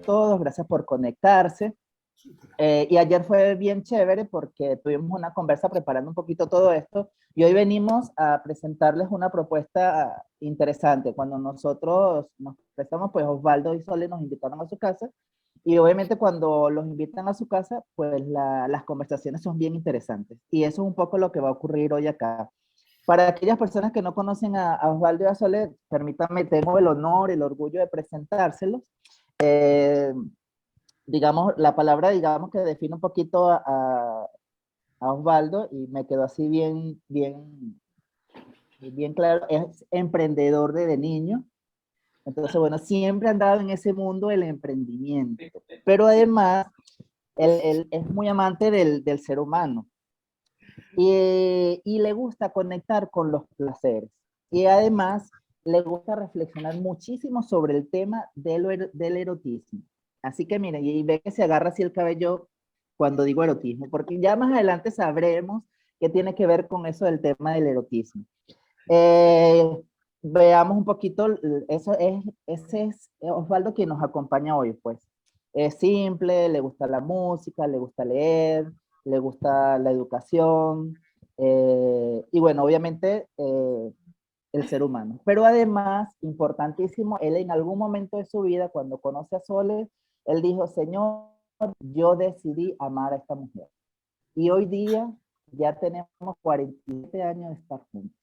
todos, gracias por conectarse. Y ayer fue bien chévere porque tuvimos una conversa preparando un poquito todo esto y hoy venimos a presentarles una propuesta interesante. Cuando nosotros nos prestamos, pues Osvaldo y Sole nos invitaron a su casa y obviamente cuando los invitan a su casa, pues las conversaciones son bien interesantes y eso es un poco lo que va a ocurrir hoy acá. Para aquellas personas que no conocen a Osvaldo y a Sole, permítanme, tengo el honor, el orgullo de presentárselos. Eh, digamos, la palabra, digamos, que define un poquito a Osvaldo y me quedó así bien claro, es emprendedor desde niño. Entonces, bueno, siempre ha andado en ese mundo del emprendimiento, pero además, él es muy amante del ser humano y le gusta conectar con los placeres. Y además, le gusta reflexionar muchísimo sobre el tema del erotismo. Así que miren, y ve que se agarra así el cabello cuando digo erotismo, porque ya más adelante sabremos qué tiene que ver con eso del tema del erotismo. Eh, Veamos un poquito, ese es Osvaldo quien nos acompaña hoy, pues. Es simple, le gusta la música, le gusta leer, le gusta la educación, y bueno, obviamente el ser humano. Pero además, importantísimo, él en algún momento de su vida, cuando conoce a Sole, él dijo, Señor, yo decidí amar a esta mujer. Y hoy día ya tenemos 47 años de estar juntos.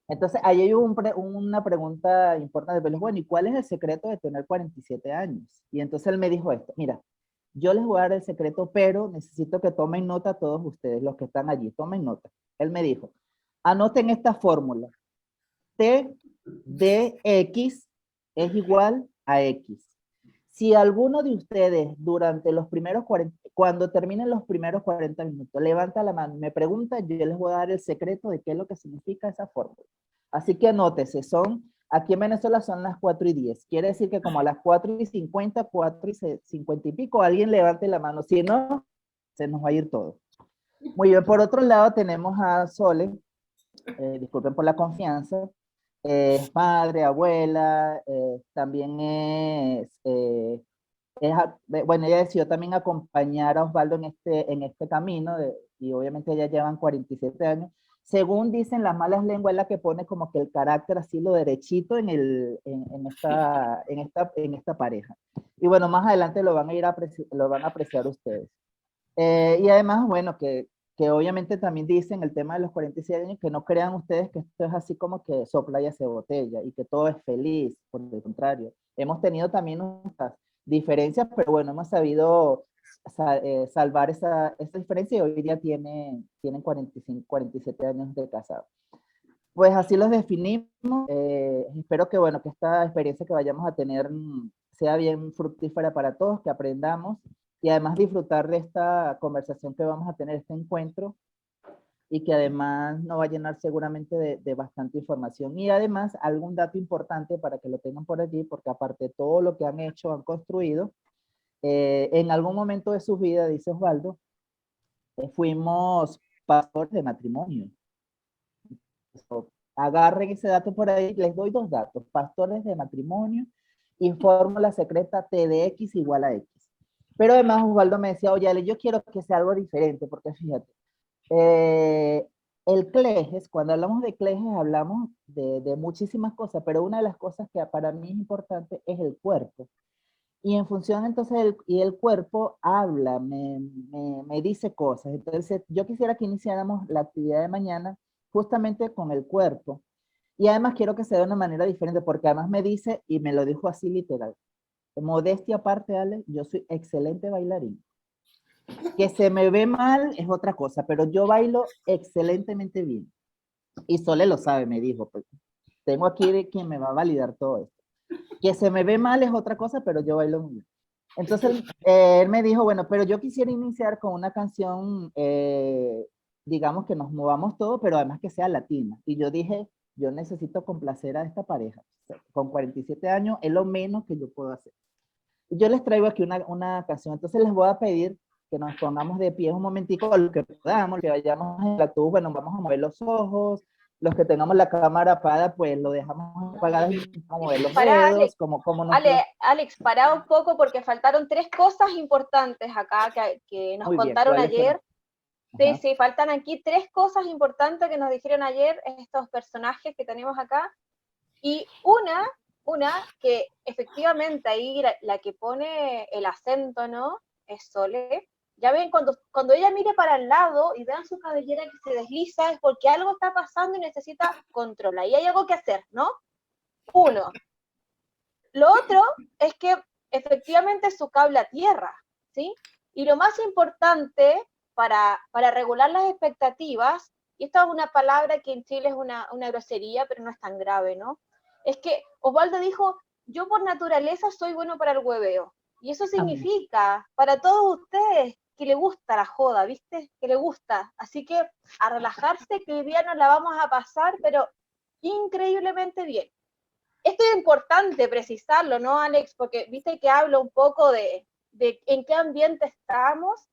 Entonces, ahí hay una pregunta importante, pero bueno, ¿y cuál es el secreto de tener 47 años? Y entonces él me dijo esto, mira, yo les voy a dar el secreto, pero necesito que tomen nota todos ustedes, los que están allí, tomen nota. Él me dijo, anoten esta fórmula, T de X es igual a X. Si alguno de ustedes durante los primeros 40, cuando terminen los primeros 40 minutos, levanta la mano y me pregunta, yo les voy a dar el secreto de qué es lo que significa esa fórmula. Así que anótese, aquí en Venezuela son las 4:10. Quiere decir que como a las 4:50, 4:50 y pico, alguien levante la mano. Si no, se nos va a ir todo. Muy bien, por otro lado tenemos a Sole, disculpen por la confianza, es madre, abuela, también bueno, ella decidió también acompañar a Osvaldo en este camino, y obviamente ya llevan 47 años. Según dicen las malas lenguas, es la que pone como que el carácter así lo derechito en esta pareja. Y bueno, más adelante lo van a lo van a apreciar ustedes. Y además, bueno, que obviamente también dicen el tema de los 47 años, que no crean ustedes que esto es así como que sopla y hace botella y que todo es feliz, por el contrario. Hemos tenido también nuestras diferencias, pero bueno, hemos sabido salvar esa diferencia y hoy día tienen 45, 47 años de casado. Pues así los definimos. Espero que, bueno, que esta experiencia que vayamos a tener sea bien fructífera para todos, que aprendamos y además disfrutar de esta conversación que vamos a tener, este encuentro, y que además nos va a llenar seguramente de bastante información. Y además algún dato importante para que lo tengan por allí, porque aparte de todo lo que han hecho, han construido, en algún momento de su vida, dice Osvaldo, fuimos pastores de matrimonio. Agarren ese dato por ahí, les doy dos datos, pastores de matrimonio y fórmula secreta TDX igual a X. Pero además Osvaldo me decía, oye, Ale, yo quiero que sea algo diferente, porque fíjate, el clejes, cuando hablamos de clejes hablamos de muchísimas cosas, pero una de las cosas que para mí es importante es el cuerpo. Y en función entonces, el cuerpo habla, me dice cosas. Entonces, yo quisiera que iniciáramos la actividad de mañana justamente con el cuerpo. Y además quiero que sea de una manera diferente, porque además me dice, y me lo dijo así literal, modestia aparte, Ale, yo soy excelente bailarín. Que se me ve mal es otra cosa, pero yo bailo excelentemente bien. Y Sole lo sabe, me dijo, pues, tengo aquí de quien me va a validar todo esto. Que se me ve mal es otra cosa, pero yo bailo muy bien. Entonces, él me dijo, bueno, pero yo quisiera iniciar con una canción, digamos que nos movamos todo, pero además que sea latina. Y yo dije, yo necesito complacer a esta pareja. O sea, con 47 años es lo menos que yo puedo hacer. Yo les traigo aquí una canción, entonces les voy a pedir que nos pongamos de pie un momentico, lo que podamos, que vayamos en la tuba, bueno, vamos a mover los ojos, los que tengamos la cámara apagada, pues lo dejamos apagada y vamos a ver los Pará, dedos, Alex, como nosotros. Alex, pará un poco porque faltaron 3 cosas importantes acá que nos Muy bien, contaron ¿cuáles fueron? ayer. Sí, Ajá. sí, faltan aquí 3 cosas importantes que nos dijeron ayer estos personajes que tenemos acá. Y una que efectivamente ahí la que pone el acento, ¿no? Es Sole. Ya ven, cuando ella mire para el lado y vean su cabellera que se desliza, es porque algo está pasando y necesita controlar. Y hay algo que hacer, ¿no? Uno. Lo otro es que efectivamente su cable a tierra, ¿sí? Y lo más importante para regular las expectativas, y esta es una palabra que en Chile es una grosería, pero no es tan grave, ¿no? Es que Osvaldo dijo, yo por naturaleza soy bueno para el hueveo. Y eso significa, para todos ustedes, que le gusta la joda, ¿viste? Que le gusta. Así que a relajarse, que hoy día nos la vamos a pasar, pero increíblemente bien. Esto es importante precisarlo, ¿no, Alex? Porque viste que hablo un poco de en qué ambiente estamos,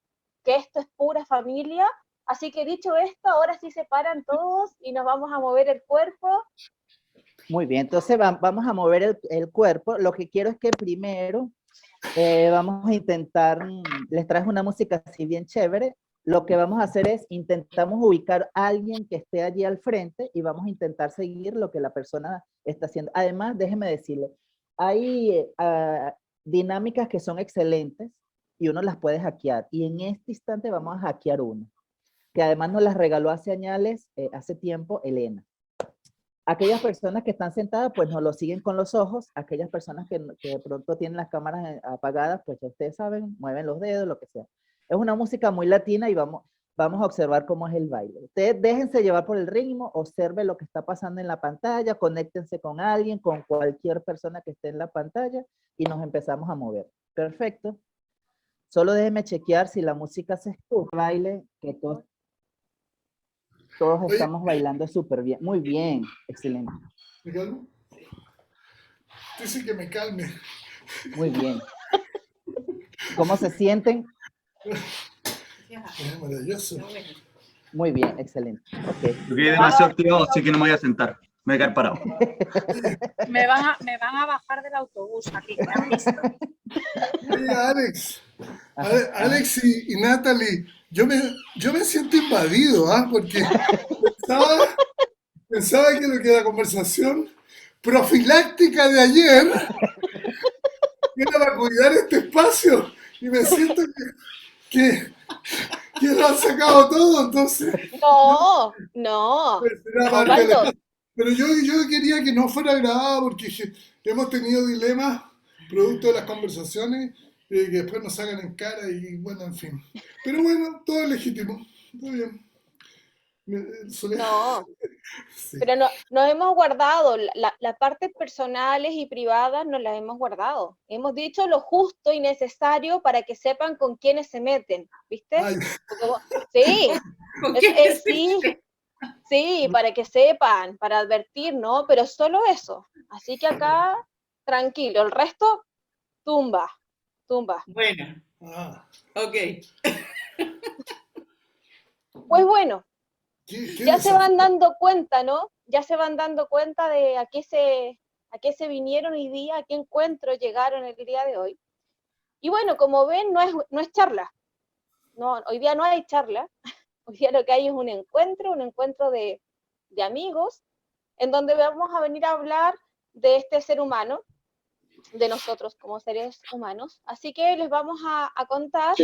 que esto es pura familia. Así que dicho esto, ahora sí se paran todos y nos vamos a mover el cuerpo. Muy bien, entonces vamos a mover el cuerpo. Lo que quiero es que primero vamos a intentar, les traje una música así bien chévere. Lo que vamos a hacer es intentamos ubicar a alguien que esté allí al frente y vamos a intentar seguir lo que la persona está haciendo. Además, déjeme decirle, hay dinámicas que son excelentes y uno las puede hackear. Y en este instante vamos a hackear una, que además nos las regaló hace tiempo, Elena. Aquellas personas que están sentadas, pues nos lo siguen con los ojos. Aquellas personas que de pronto tienen las cámaras apagadas, pues ya ustedes saben, mueven los dedos, lo que sea. Es una música muy latina y vamos a observar cómo es el baile. Ustedes déjense llevar por el ritmo, observen lo que está pasando en la pantalla, conéctense con alguien, con cualquier persona que esté en la pantalla y nos empezamos a mover. Perfecto. Solo déjenme chequear si la música se escucha, baile, que todos Oye, estamos bailando súper bien. Muy bien, excelente. ¿me calmo? Dice que me calme. Muy bien. ¿Cómo se sienten? Es maravilloso. Muy bien, excelente. Ok. Yo quedé demasiado activado, así que no me voy a sentar. Me voy a quedar parado. Me van a bajar del autobús aquí, que me han visto. Oye, Alex, Ajá, Alex y Natalie, yo me siento invadido, ¿ah? Porque pensaba que lo que la conversación profiláctica de ayer era para cuidar este espacio y me siento que, que lo han sacado todo, entonces No. pues, era parte del Osvaldo, espacio. Pero yo quería que no fuera grabado porque hemos tenido dilemas producto de las conversaciones que después nos sacan en cara y bueno, en fin. Pero bueno, todo es legítimo, todo bien. no. Sí. Pero no, nos hemos guardado, las partes personales y privadas nos las hemos guardado. Hemos dicho lo justo y necesario para que sepan con quiénes se meten, ¿viste? Ay, Sí, ¿Con qué se sí, mete? sí, para que sepan, para advertir, ¿no? Pero solo eso. Así que acá, tranquilo, el resto, tumba, tumba. Bueno, ah, ok. Pues bueno, qué ya se van desafío. dando cuenta, ¿no? Ya se van dando cuenta de a qué se vinieron hoy día, a qué encuentro llegaron el día de hoy. Y bueno, como ven, no es charla. No, hoy día no hay charla. Hoy día lo que hay es un encuentro de amigos, en donde vamos a venir a hablar de este ser humano, de nosotros como seres humanos. Así que les vamos a contar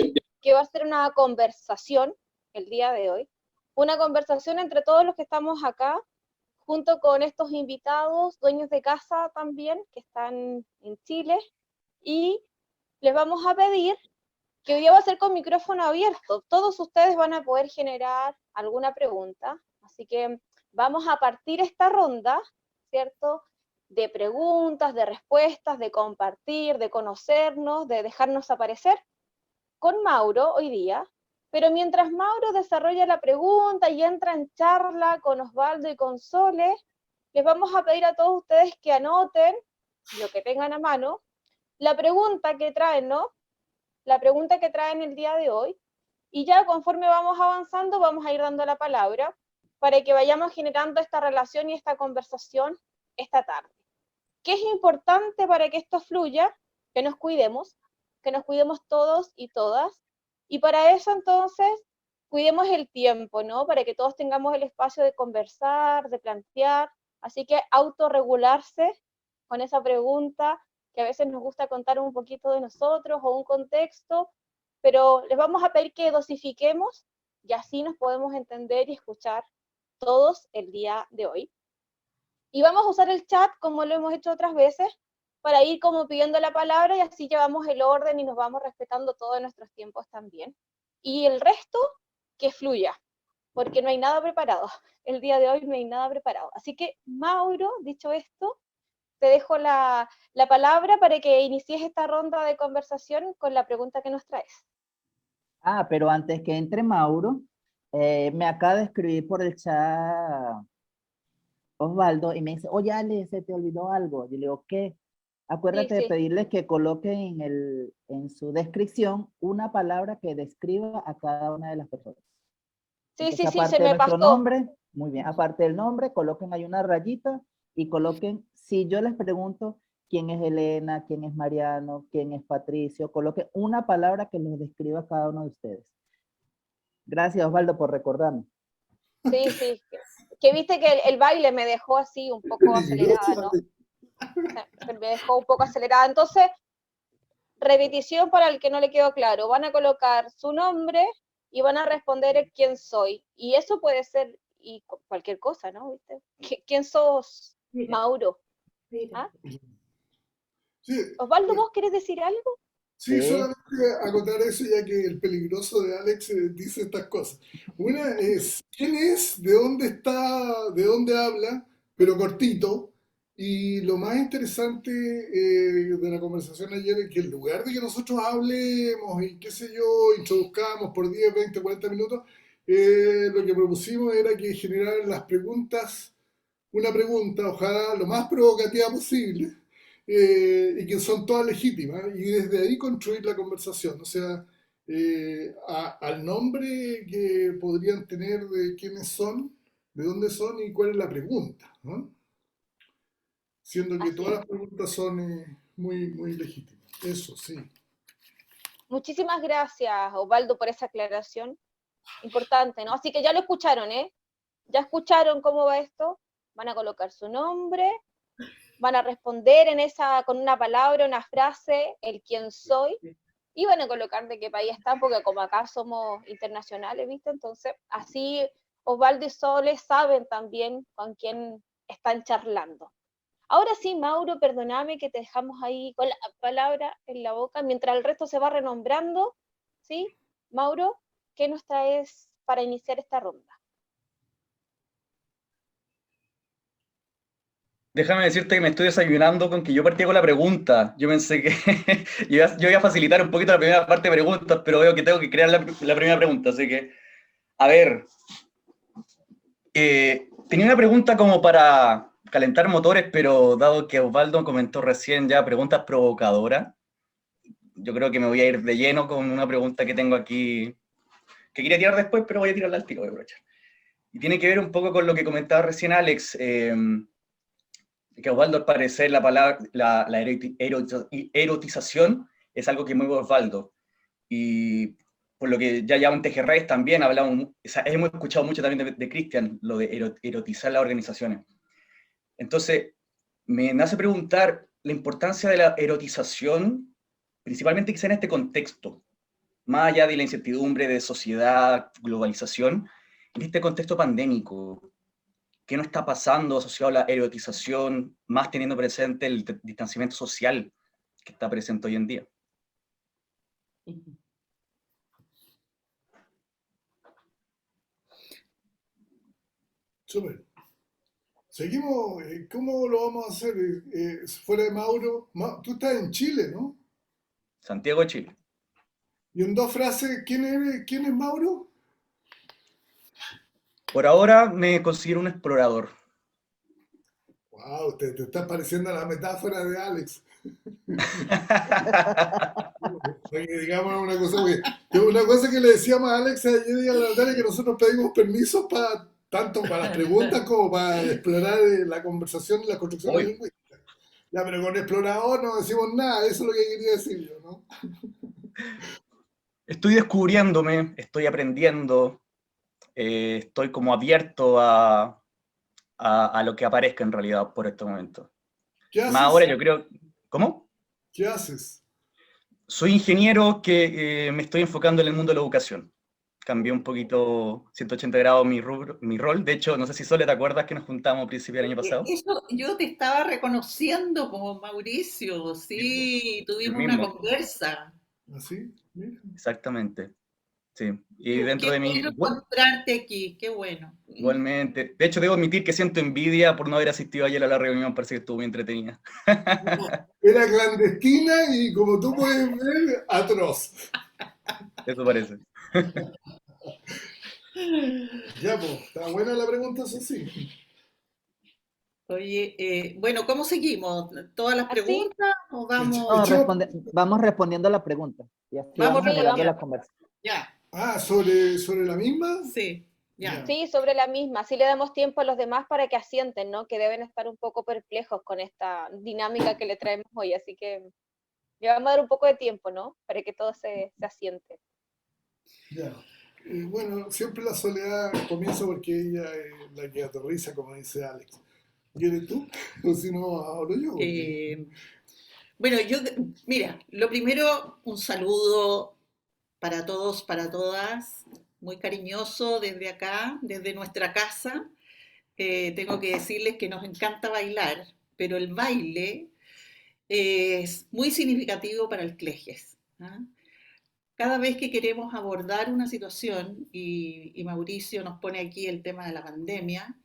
que va a ser una conversación el día de hoy. Una conversación entre todos los que estamos acá, junto con estos invitados, dueños de casa también, que están en Chile. Y les vamos a pedir que hoy día va a ser con micrófono abierto. Todos ustedes van a poder generar alguna pregunta. Así que vamos a partir esta ronda, ¿cierto? De preguntas, de respuestas, de compartir, de conocernos, de dejarnos aparecer con Mauro hoy día. Pero mientras Mauro desarrolla la pregunta y entra en charla con Osvaldo y con Sole, les vamos a pedir a todos ustedes que anoten lo que tengan a mano, la pregunta que traen, ¿no? La pregunta que traen el día de hoy, y ya conforme vamos avanzando vamos a ir dando la palabra para que vayamos generando esta relación y esta conversación esta tarde. ¿Qué es importante para que esto fluya? Que nos cuidemos todos y todas, y para eso entonces cuidemos el tiempo, ¿no? Para que todos tengamos el espacio de conversar, de plantear, así que autorregularse con esa pregunta, que a veces nos gusta contar un poquito de nosotros o un contexto, pero les vamos a pedir que dosifiquemos y así nos podemos entender y escuchar todos el día de hoy. Y vamos a usar el chat como lo hemos hecho otras veces para ir como pidiendo la palabra y así llevamos el orden y nos vamos respetando todos nuestros tiempos también. Y el resto, que fluya, porque no hay nada preparado. El día de hoy no hay nada preparado. Así que, Mauro, dicho esto, te dejo la palabra para que inicies esta ronda de conversación con la pregunta que nos traes. Ah, pero antes que entre Mauro, me acaba de escribir por el chat Osvaldo y me dice, oye Ale, se te olvidó algo. Yo le digo, ¿qué? Acuérdate Sí. de pedirles que coloquen en su descripción una palabra que describa a cada una de las personas. Sí, Entonces, se aparte de me nuestro pasó. nombre, muy bien, aparte del nombre, coloquen ahí una rayita y coloquen, si yo les pregunto quién es Elena, quién es Mariano, quién es Patricio, coloquen una palabra que les describa a cada uno de ustedes. Gracias, Osvaldo, por recordarme. Sí. Que viste que el baile me dejó así un poco acelerada, ¿no? Se me dejó un poco acelerada. Entonces, repetición para el que no le quedó claro. Van a colocar su nombre y van a responder quién soy. Y eso puede ser cualquier cosa, ¿no? ¿Viste? ¿Quién sos, Mauro? ¿Ah? Sí, Osvaldo, ¿vos querés decir algo? sí, Sí. solamente acotar eso ya que el peligroso de Alex dice estas cosas. Una es, ¿quién es? ¿De dónde está? ¿De dónde habla? Pero cortito. Y lo más interesante de la conversación ayer es que en lugar de que nosotros hablemos y qué sé yo, introduzcamos por 10, 20, 40 minutos, lo que propusimos era que generaran las preguntas, una pregunta, ojalá lo más provocativa posible, y que son todas legítimas, y desde ahí construir la conversación, o sea, al nombre que podrían tener de quiénes son, de dónde son y cuál es la pregunta, ¿no? Siendo que Así todas es. las preguntas son muy, muy legítimas. Eso, sí. Muchísimas gracias, Osvaldo, por esa aclaración. Importante, ¿no? Así que ya lo escucharon, ¿eh? Ya escucharon cómo va esto. Van a colocar su nombre, van a responder con una palabra, una frase, el quién soy, y van a colocar de qué país están, porque como acá somos internacionales, ¿viste? Entonces, así Osvaldo y Sole saben también con quién están charlando. Ahora sí, Mauro, perdóname que te dejamos ahí con la palabra en la boca, mientras el resto se va renombrando, ¿sí? Mauro, ¿qué nos traes para iniciar esta ronda? Déjame decirte que me estoy desayunando con que yo partí con la pregunta. Yo pensé que yo iba a facilitar un poquito la primera parte de preguntas, pero veo que tengo que crear la primera pregunta. Así que, a ver, tenía una pregunta como para calentar motores, pero dado que Osvaldo comentó recién ya preguntas provocadoras, yo creo que me voy a ir de lleno con una pregunta que tengo aquí, que quería tirar después, pero voy a tirarla al tiro, voy a aprovechar. Y tiene que ver un poco con lo que comentaba recién Alex, que Osvaldo, al parecer, la erotización es algo que es muy Osvaldo. Y por lo que ya llaman Tejerreyes también hablamos, hemos escuchado mucho también de Cristian, lo de erotizar las organizaciones. Entonces, me nace preguntar la importancia de la erotización, principalmente quizá en este contexto, más allá de la incertidumbre de sociedad, globalización, en este contexto pandémico. ¿Qué nos está pasando asociado a la erotización, más teniendo presente el distanciamiento social que está presente hoy en día? Súper. Seguimos, ¿cómo lo vamos a hacer? Fuera de Mauro, tú estás en Chile, ¿no? Santiago de Chile. Y en dos frases, ¿quién es Mauro? Por ahora me considero un explorador. Wow, te está pareciendo a la metáfora de Alex. Porque digamos una cosa que le decíamos a Alex ayer día de la tarde, que nosotros pedimos permiso para tanto para las preguntas como para explorar la conversación y la construcción Hoy lingüística. Ya, pero con explorador no decimos nada, eso es lo que quería decir yo, ¿no? estoy descubriéndome, estoy aprendiendo, estoy como abierto a lo que aparezca en realidad por este momento. ¿Qué Más ahora haces? yo creo, ¿cómo? ¿Qué haces? Soy ingeniero que me estoy enfocando en el mundo de la educación. Cambié un poquito 180 grados mi rol. De hecho, no sé si Sole, ¿te acuerdas que nos juntamos a principios del año pasado? Eso yo te estaba reconociendo como Mauricio, sí, El tuvimos una mismo, conversa. ¿Así? Mira. exactamente. Sí. Y dentro Qué de mi... bueno encontrarte aquí, qué bueno. Igualmente. De hecho, debo admitir que siento envidia por no haber asistido ayer a la reunión. Parece que estuvo muy entretenida. Era clandestina y como tú puedes ver, atroz. Eso parece. Ya, pues, está buena la pregunta, eso sí. Oye, bueno, ¿cómo seguimos? ¿Todas las Así, preguntas o vamos? No, Echemos, vamos respondiendo la pregunta y así Vamos, vamos sí, generando vamos. la conversación. ya, sobre la misma. sí, ya. Ya. Sí, sobre la misma. Así le damos tiempo a los demás para que asienten, ¿no? Que deben estar un poco perplejos con esta dinámica que le traemos hoy. Así que le vamos a dar un poco de tiempo, ¿no? Para que todo se asiente. Ya. Bueno, siempre la soledad comienza porque ella es la que aterriza, como dice Alex. ¿Quieres tú? O si no, hablo yo. Porque... Eh, bueno, mira, lo primero, un saludo para todos, para todas, muy cariñoso desde acá, desde nuestra casa. Tengo que decirles que nos encanta bailar, pero el baile es muy significativo para el Cleges. ¿Ah? Cada vez que queremos abordar una situación, y Mauricio nos pone aquí el tema de la pandemia,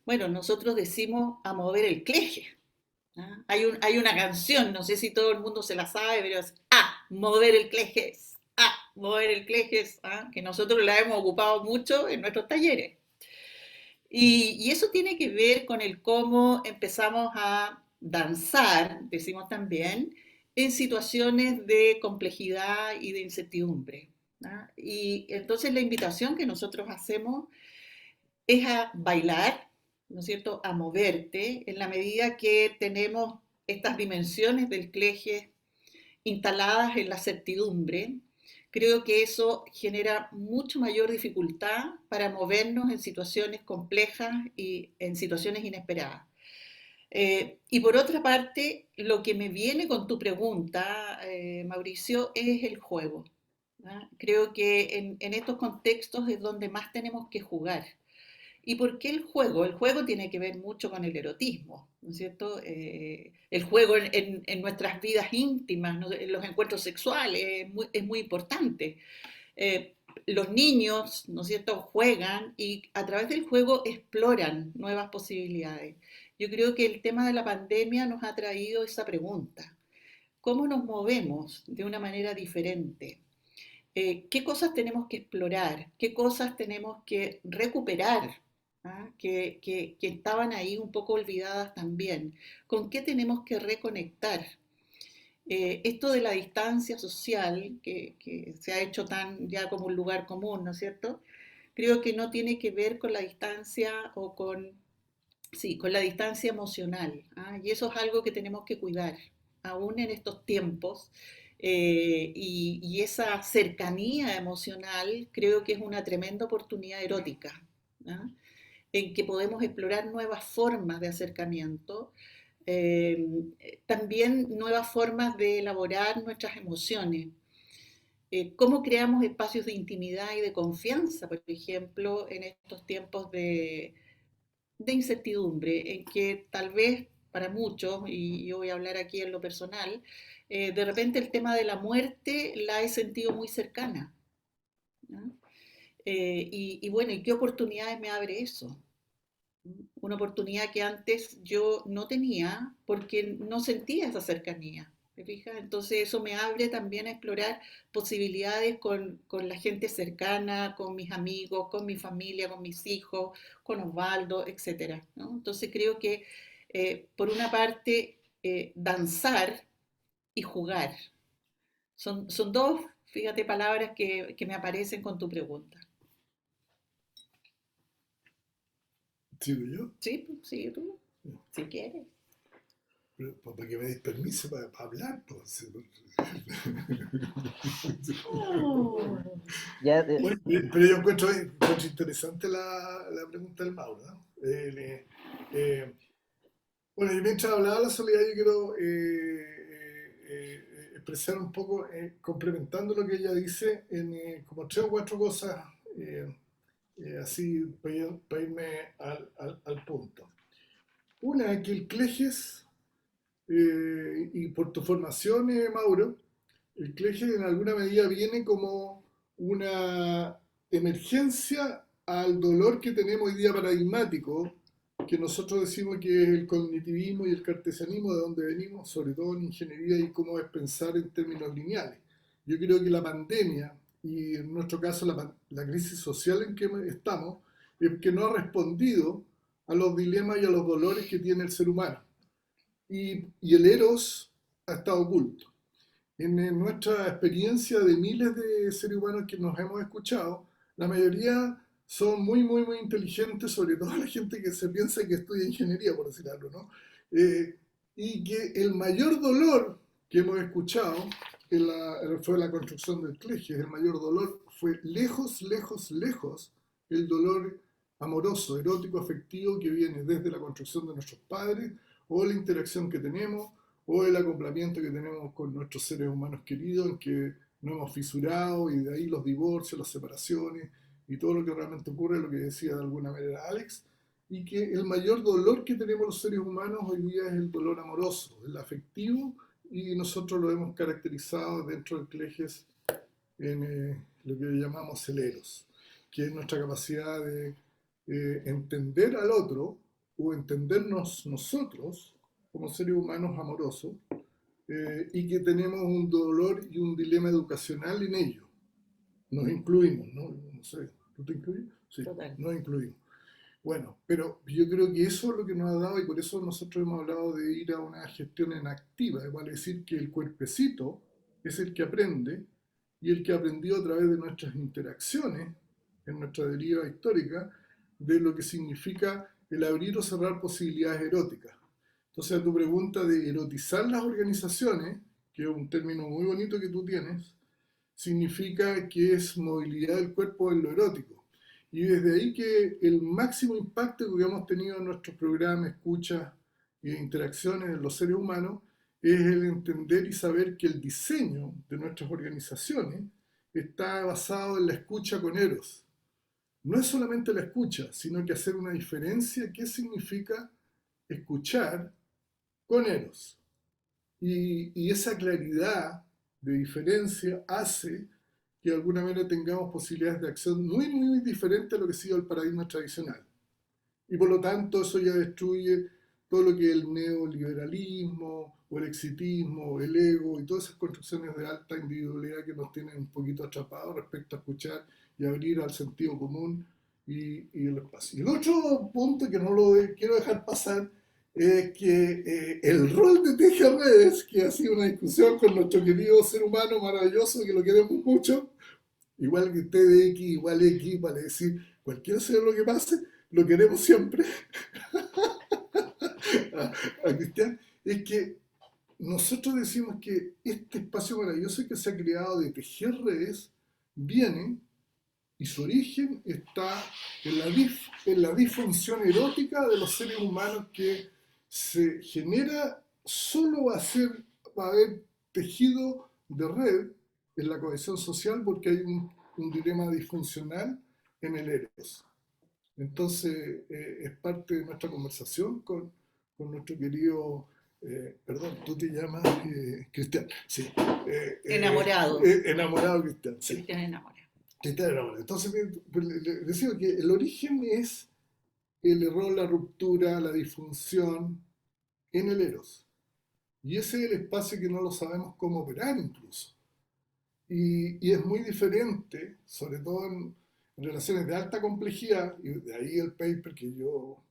bueno, nosotros decimos a mover el Cleges. ¿Ah? Hay una canción, no sé si todo el mundo se la sabe, pero es mover el Cleges, mover el Cleges, que nosotros la hemos ocupado mucho en nuestros talleres. Y eso tiene que ver con el cómo empezamos a danzar, decimos también, en situaciones de complejidad y de incertidumbre. ¿Ah? Y entonces la invitación que nosotros hacemos es a bailar, ¿no es cierto?, a moverte en la medida que tenemos estas dimensiones del cleje instaladas en la certidumbre. Creo que eso genera mucho mayor dificultad para movernos en situaciones complejas y en situaciones inesperadas. Y por otra parte, lo que me viene con tu pregunta, Mauricio, es el juego. ¿Ah? Creo que en estos contextos es donde más tenemos que jugar. ¿Y por qué el juego? El juego tiene que ver mucho con el erotismo, ¿no es cierto? El juego en nuestras vidas íntimas, ¿no? En los encuentros sexuales, es muy importante. Los niños, ¿no es cierto?, juegan y a través del juego exploran nuevas posibilidades. Yo creo que el tema de la pandemia nos ha traído esa pregunta. ¿Cómo nos movemos de una manera diferente? ¿Qué cosas tenemos que explorar? ¿Qué cosas tenemos que recuperar? ¿Ah? Que estaban ahí un poco olvidadas también. ¿Con qué tenemos que reconectar? Esto de la distancia social, que se ha hecho tan ya como un lugar común, ¿no es cierto? Creo que no tiene que ver con la distancia o sí, con la distancia emocional. ¿Ah? Y eso es algo que tenemos que cuidar, aún en estos tiempos. Y esa cercanía emocional creo que es una tremenda oportunidad erótica. ¿Ah? En que podemos explorar nuevas formas de acercamiento, eh, también nuevas formas de elaborar nuestras emociones. ¿Cómo creamos espacios de intimidad y de confianza, por ejemplo, en estos tiempos de incertidumbre, en que tal vez para muchos, y yo voy a hablar aquí en lo personal, de repente el tema de la muerte la he sentido muy cercana? ¿No? Y bueno, ¿y qué oportunidades me abre eso? Una oportunidad que antes yo no tenía porque no sentía esa cercanía. ¿Te fijas? Entonces eso me abre también a explorar posibilidades con la gente cercana, con mis amigos, con mi familia, con mis hijos, con Osvaldo, etc. ¿No? Entonces creo que por una parte danzar y jugar son dos, fíjate, palabras que me aparecen con tu pregunta. ¿Sigo yo? Sí, pues, sigue tú, si quieres. Pero, para que me des permiso para hablar, pues. Ya, Bueno, pero yo encuentro interesante la pregunta del Mauro, ¿no? Bueno, y mientras hablaba de la soledad, yo quiero expresar un poco, complementando lo que ella dice, en como 3 o 4 cosas, así para irme al punto. Una, que el Cleges, y por tu formación, Mauro, el Cleges en alguna medida viene como una emergencia al dolor que tenemos hoy día paradigmático, que nosotros decimos que es el cognitivismo y el cartesianismo, de donde venimos, sobre todo en ingeniería, y cómo es pensar en términos lineales. Yo creo que la pandemia, y en nuestro caso la crisis social en que estamos, es que no ha respondido a los dilemas y a los dolores que tiene el ser humano. Y el eros ha estado oculto. En nuestra experiencia de miles de seres humanos que nos hemos escuchado, la mayoría son muy, muy, muy inteligentes, sobre todo la gente que se piensa que estudia ingeniería, por decir algo, ¿no? Y que el mayor dolor que hemos escuchado fue la construcción del Cleges. El mayor dolor fue lejos, lejos, lejos el dolor amoroso, erótico, afectivo que viene desde la construcción de nuestros padres o la interacción que tenemos o el acoplamiento que tenemos con nuestros seres humanos queridos, en que nos hemos fisurado, y de ahí los divorcios, las separaciones y todo lo que realmente ocurre, lo que decía de alguna manera Alex, y que el mayor dolor que tenemos los seres humanos hoy día es el dolor amoroso, el afectivo, y nosotros lo hemos caracterizado dentro del Cleges en lo que llamamos el eros, que es nuestra capacidad de entender al otro o entendernos nosotros como seres humanos amorosos, y que tenemos un dolor y un dilema educacional en ello. Nos incluimos, ¿no? No sé, ¿tú te incluyes? Sí, Total. nos incluimos. Bueno, pero yo creo que eso es lo que nos ha dado, y por eso nosotros hemos hablado de ir a una gestión en activa, es decir, que el cuerpecito es el que aprende, y el que aprendió a través de nuestras interacciones, en nuestra deriva histórica, de lo que significa el abrir o cerrar posibilidades eróticas. Entonces, a tu pregunta de erotizar las organizaciones, que es un término muy bonito que tú tienes, significa que es movilidad del cuerpo en lo erótico. Y desde ahí que el máximo impacto que hemos tenido en nuestros programas, escuchas e interacciones en los seres humanos es el entender y saber que el diseño de nuestras organizaciones está basado en la escucha con eros. No es solamente la escucha, sino que hacer una diferencia. ¿Qué significa escuchar con eros? Y esa claridad de diferencia hace que de alguna manera tengamos posibilidades de acción muy, muy, muy diferentes a lo que ha sido el paradigma tradicional. Y por lo tanto eso ya destruye todo lo que es el neoliberalismo, o el exitismo, o el ego, y todas esas construcciones de alta individualidad que nos tienen un poquito atrapados respecto a escuchar y abrir al sentido común y el espacio. Y el otro punto que no lo quiero dejar pasar es que el rol de Tejerredes, que ha sido una discusión con nuestro querido ser humano maravilloso, que lo queremos mucho, igual que T de X igual X, para decir, cualquiera sea lo que pase, lo queremos siempre, a Cristian, es que nosotros decimos que este espacio maravilloso que se ha creado de tejer redes viene, y su origen está en la disfunción erótica de los seres humanos, que se genera solo va a haber tejido de red en la cohesión social, porque hay un dilema disfuncional en el eros. Entonces, es parte de nuestra conversación con nuestro querido, perdón, tú te llamas Cristian, sí. Enamorado. Enamorado Cristian, sí. Cristian enamorado. Cristian enamorado. Entonces, le decimos que el origen es el error, la ruptura, la disfunción en el eros. Y ese es el espacio que no lo sabemos cómo operar incluso. Y es muy diferente, sobre todo en relaciones de alta complejidad, y de ahí el paper que yo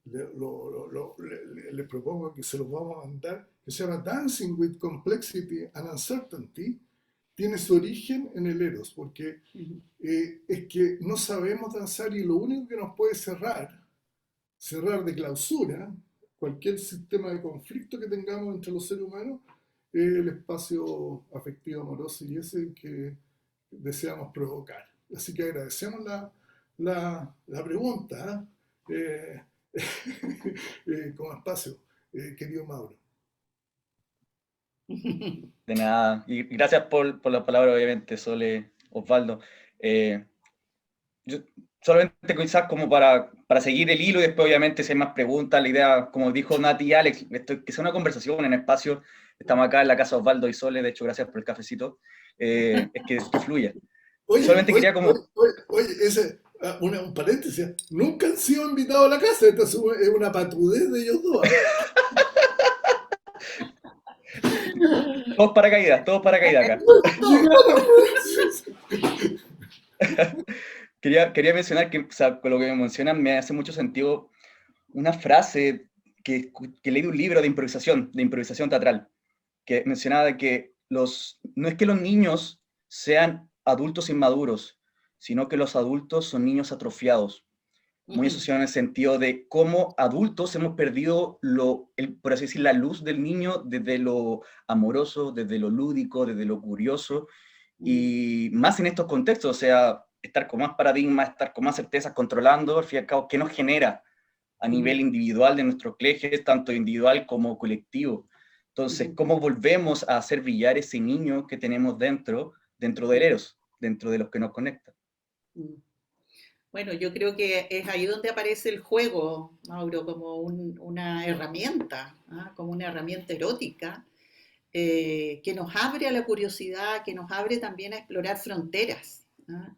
le propongo que se lo vamos a mandar, que se llama Dancing with Complexity and Uncertainty, tiene su origen en el eros, porque es que no sabemos danzar, y lo único que nos puede cerrar cerrar de clausura cualquier sistema de conflicto que tengamos entre los seres humanos, es el espacio afectivo amoroso y ese que deseamos provocar. Así que agradecemos la pregunta, como espacio, querido Mauro. De nada. Y gracias por la palabra, obviamente, Sole, Osvaldo. Yo solamente quizás como para seguir el hilo y después obviamente si hay más preguntas, la idea, como dijo Nati y Alex, que sea una conversación en espacio, estamos acá en la casa Osvaldo y Sole, de hecho gracias por el cafecito, es que fluya. Solamente quería como... Un paréntesis, nunca han sido invitados a la casa, esta es una patudez de ellos dos. Todos paracaídas acá. Quería mencionar que, o sea, con lo que me mencionan me hace mucho sentido una frase que leí de un libro de improvisación teatral, que mencionaba de que no es que los niños sean adultos inmaduros, sino que los adultos son niños atrofiados. Muy asociado en el sentido de cómo adultos hemos perdido, por así decir, la luz del niño desde lo amoroso, desde lo lúdico, desde lo curioso, y más en estos contextos, o sea, estar con más paradigmas, estar con más certezas, controlando, al fin y al cabo, qué nos genera a nivel individual de nuestros ejes, tanto individual como colectivo. Entonces, ¿cómo volvemos a hacer brillar ese niño que tenemos dentro del Eros, dentro de los que nos conectan? Bueno, yo creo que es ahí donde aparece el juego, Mauro, como una herramienta, ¿ah? Como una herramienta erótica, que nos abre a la curiosidad, que nos abre también a explorar fronteras, ¿ah?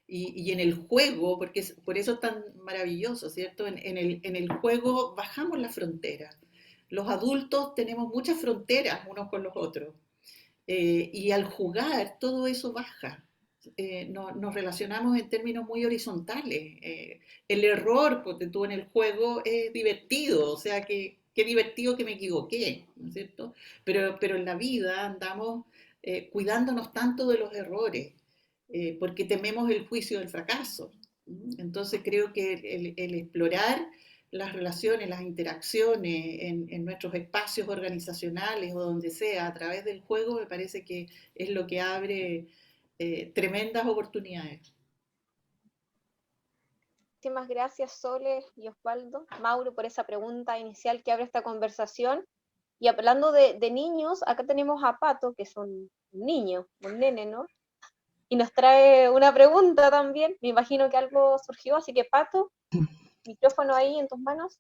Y en el juego, porque por eso es tan maravilloso, ¿cierto? En el juego bajamos las fronteras. Los adultos tenemos muchas fronteras unos con los otros. Y al jugar todo eso baja. Nos relacionamos en términos muy horizontales. El error, porque tú en el juego es divertido, o sea, que qué divertido que me equivoqué, ¿no es cierto? Pero en la vida andamos cuidándonos tanto de los errores, porque tememos el juicio del fracaso. Entonces creo que el explorar las relaciones, las interacciones en nuestros espacios organizacionales o donde sea, a través del juego, me parece que es lo que abre tremendas oportunidades. Muchísimas gracias, Sole y Osvaldo, Mauro, por esa pregunta inicial que abre esta conversación. Y hablando de niños, acá tenemos a Pato, que es un niño, un nene, ¿no? Y nos trae una pregunta también. Me imagino que algo surgió, así que Pato, micrófono ahí en tus manos.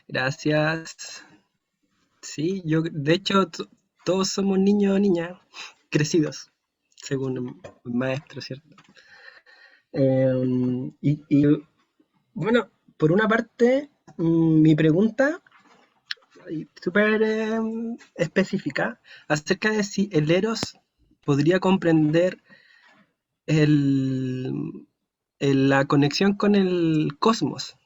Gracias. Sí, de hecho, todos somos niños o niñas crecidos, según el maestro, ¿cierto? Y bueno, por una parte, mi pregunta, súper específica, acerca de si el Eros podría comprender la conexión con el cosmos,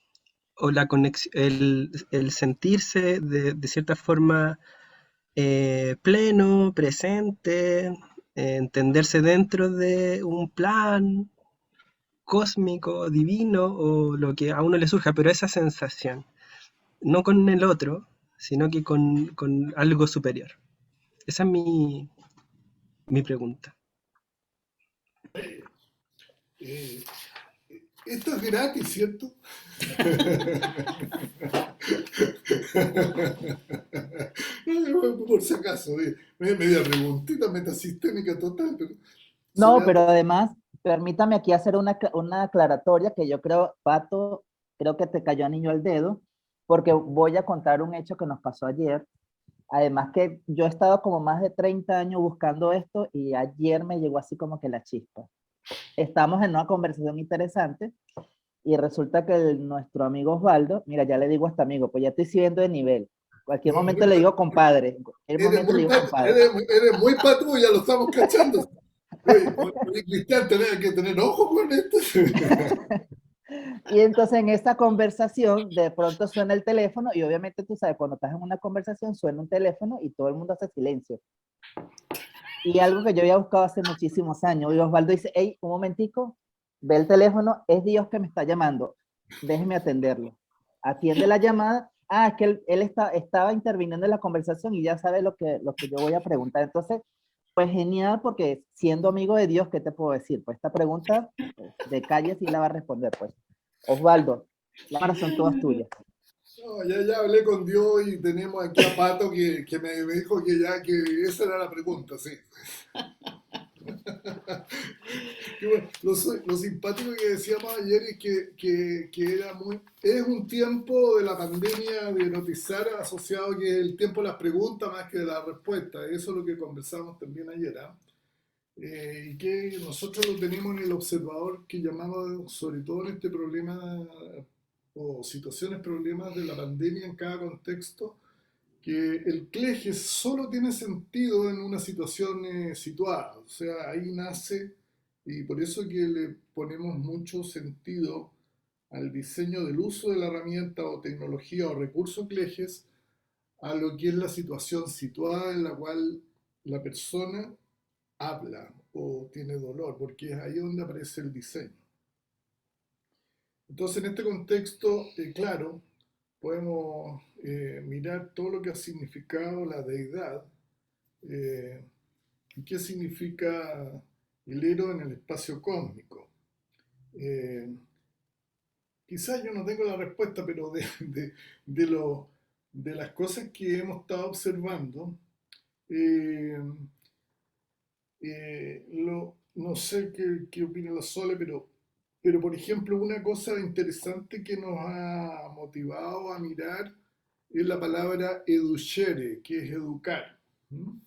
o el sentirse de cierta forma pleno, presente, entenderse dentro de un plan cósmico, divino, o lo que a uno le surja, pero esa sensación, no con el otro, sino que con algo superior. Esa es mi pregunta. Esto es gratis, ¿cierto? Por si acaso, media preguntita metasistémica total. No, pero además, permítame aquí hacer una aclaratoria que yo creo, Pato, creo que te cayó anillo al dedo, porque voy a contar un hecho que nos pasó ayer. Además que yo he estado como más de 30 años buscando esto y ayer me llegó así como que la chispa. Estamos en una conversación interesante y resulta que nuestro amigo Osvaldo, mira, ya le digo a este amigo, pues ya estoy subiendo de nivel. Cualquier momento le digo compadre. Eres muy pato, ya lo estamos cachando. Oye, Cristian, tenés que tener ojo con esto. Y entonces en esta conversación de pronto suena el teléfono y obviamente tú sabes, cuando estás en una conversación suena un teléfono y todo el mundo hace silencio. Y algo que yo había buscado hace muchísimos años, y Osvaldo dice, hey, un momentico, ve el teléfono, es Dios que me está llamando. déjeme atenderlo. Atiende la llamada. Ah, es que él estaba interviniendo en la conversación y ya sabe lo que yo voy a preguntar. Entonces, pues genial, porque siendo amigo de Dios, ¿qué te puedo decir? Pues esta pregunta, pues, de calle sí la va a responder, pues. Osvaldo, las cámaras son todas tuyas. No, ya hablé con Dios y tenemos aquí a Pato que me dijo que esa era la pregunta, sí. Que bueno, lo simpático que decíamos ayer es que era es un tiempo de la pandemia de notizar asociado que es el tiempo de las preguntas más que de las respuestas. Eso es lo que conversamos también ayer, ¿ah? Y que nosotros lo tenemos en el observador que llamamos, sobre todo en este problema o situaciones, problemas de la pandemia en cada contexto, que el cleje solo tiene sentido en una situación situada, o sea, ahí nace, y por eso que le ponemos mucho sentido al diseño del uso de la herramienta o tecnología o recurso clejes a lo que es la situación situada en la cual la persona habla o tiene dolor, porque es ahí donde aparece el diseño. Entonces, en este contexto, claro, podemos mirar todo lo que ha significado la deidad y qué significa el héroe en el espacio cósmico. Eh, Quizás yo no tengo la respuesta, pero de las cosas que hemos estado observando, eh, no sé qué opina la Sole, pero por ejemplo, una cosa interesante que nos ha motivado a mirar es la palabra educere, que es educar, ¿m?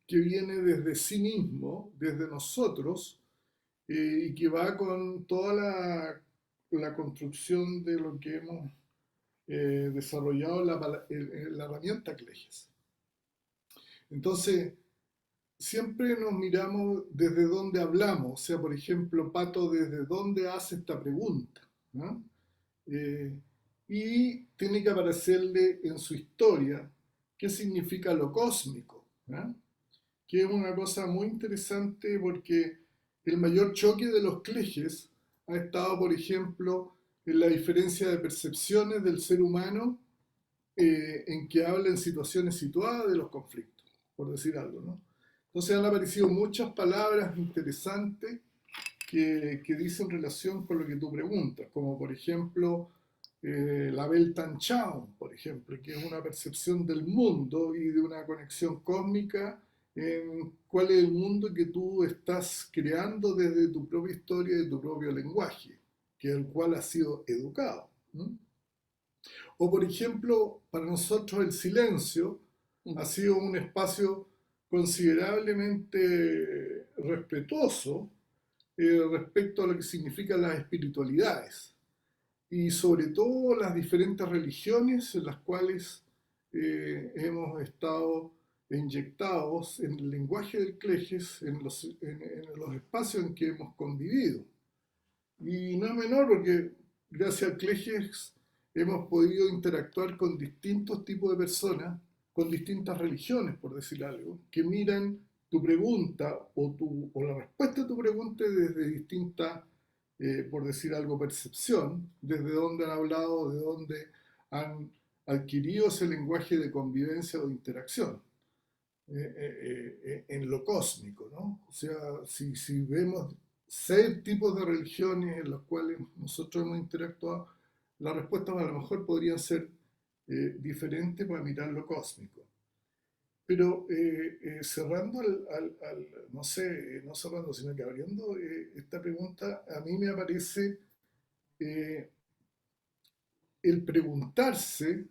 Que viene desde sí mismo, desde nosotros, y que va con toda la construcción de lo que hemos desarrollado en la herramienta Cleges. Entonces, siempre nos miramos desde dónde hablamos, o sea, por ejemplo, Pato, desde dónde hace esta pregunta, ¿no? Eh, y tiene que aparecerle en su historia qué significa lo cósmico, ¿no? Que es una cosa muy interesante porque el mayor choque de los clejes ha estado, por ejemplo, en la diferencia de percepciones del ser humano en que habla en situaciones situadas de los conflictos, por decir algo, ¿no? Entonces han aparecido muchas palabras interesantes que dicen relación con lo que tú preguntas, como por ejemplo la Weltanschauung, por ejemplo, que es una percepción del mundo y de una conexión cósmica en cuál es el mundo que tú estás creando desde tu propia historia y de tu propio lenguaje, que es el cual has sido educado, ¿no? O por ejemplo, para nosotros el silencio ha sido un espacio considerablemente respetuoso respecto a lo que significan las espiritualidades y sobre todo las diferentes religiones en las cuales hemos estado inyectados en el lenguaje del Cleges, en los espacios en que hemos convivido. Y no es menor porque gracias al Cleges hemos podido interactuar con distintos tipos de personas, con distintas religiones, por decir algo, que miran tu pregunta o la respuesta a tu pregunta desde distintas, por decir algo, percepción, desde dónde han hablado, de dónde han adquirido ese lenguaje de convivencia o de interacción en lo cósmico, ¿no? O sea, si vemos 6 tipos de religiones en las cuales nosotros hemos interactuado, las respuestas a lo mejor podrían ser diferentes para mirar lo cósmico. Pero cerrando no sé, no cerrando, sino que abriendo esta pregunta, a mí me aparece el preguntarse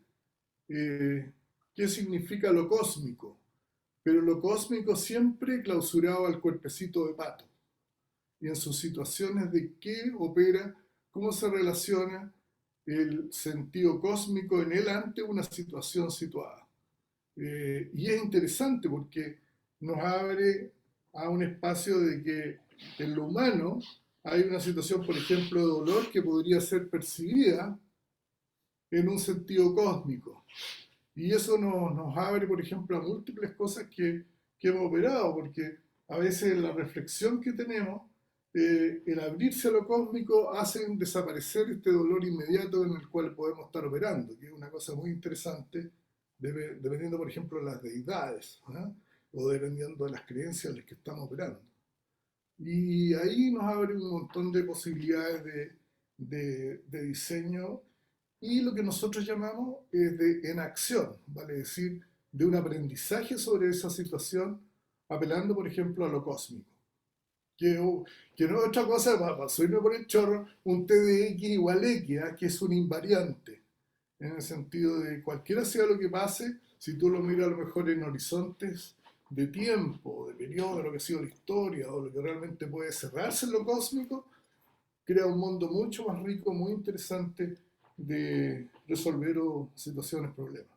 qué significa lo cósmico, pero lo cósmico siempre clausurado al cuerpecito de Pato y en sus situaciones de qué opera, cómo se relaciona el sentido cósmico en él ante una situación situada. Y es interesante porque nos abre a un espacio de que en lo humano hay una situación, por ejemplo, de dolor que podría ser percibida en un sentido cósmico. Y eso nos abre, por ejemplo, a múltiples cosas que hemos operado, porque a veces la reflexión que tenemos el abrirse a lo cósmico hacen desaparecer este dolor inmediato en el cual podemos estar operando, que es una cosa muy interesante, dependiendo, por ejemplo, de las deidades, ¿ah? O dependiendo de las creencias en las que estamos operando. Y ahí nos abre un montón de posibilidades de diseño y lo que nosotros llamamos es de enacción, vale decir, de un aprendizaje sobre esa situación, apelando, por ejemplo, a lo cósmico. Que, que no es otra cosa, para subirme por el chorro, un T de X igual X, ¿ah? Que es un invariante, en el sentido de cualquiera sea lo que pase, si tú lo miras a lo mejor en horizontes de tiempo, de periodo, de lo que ha sido la historia, o lo que realmente puede cerrarse en lo cósmico, crea un mundo mucho más rico, muy interesante de resolver situaciones, problemas.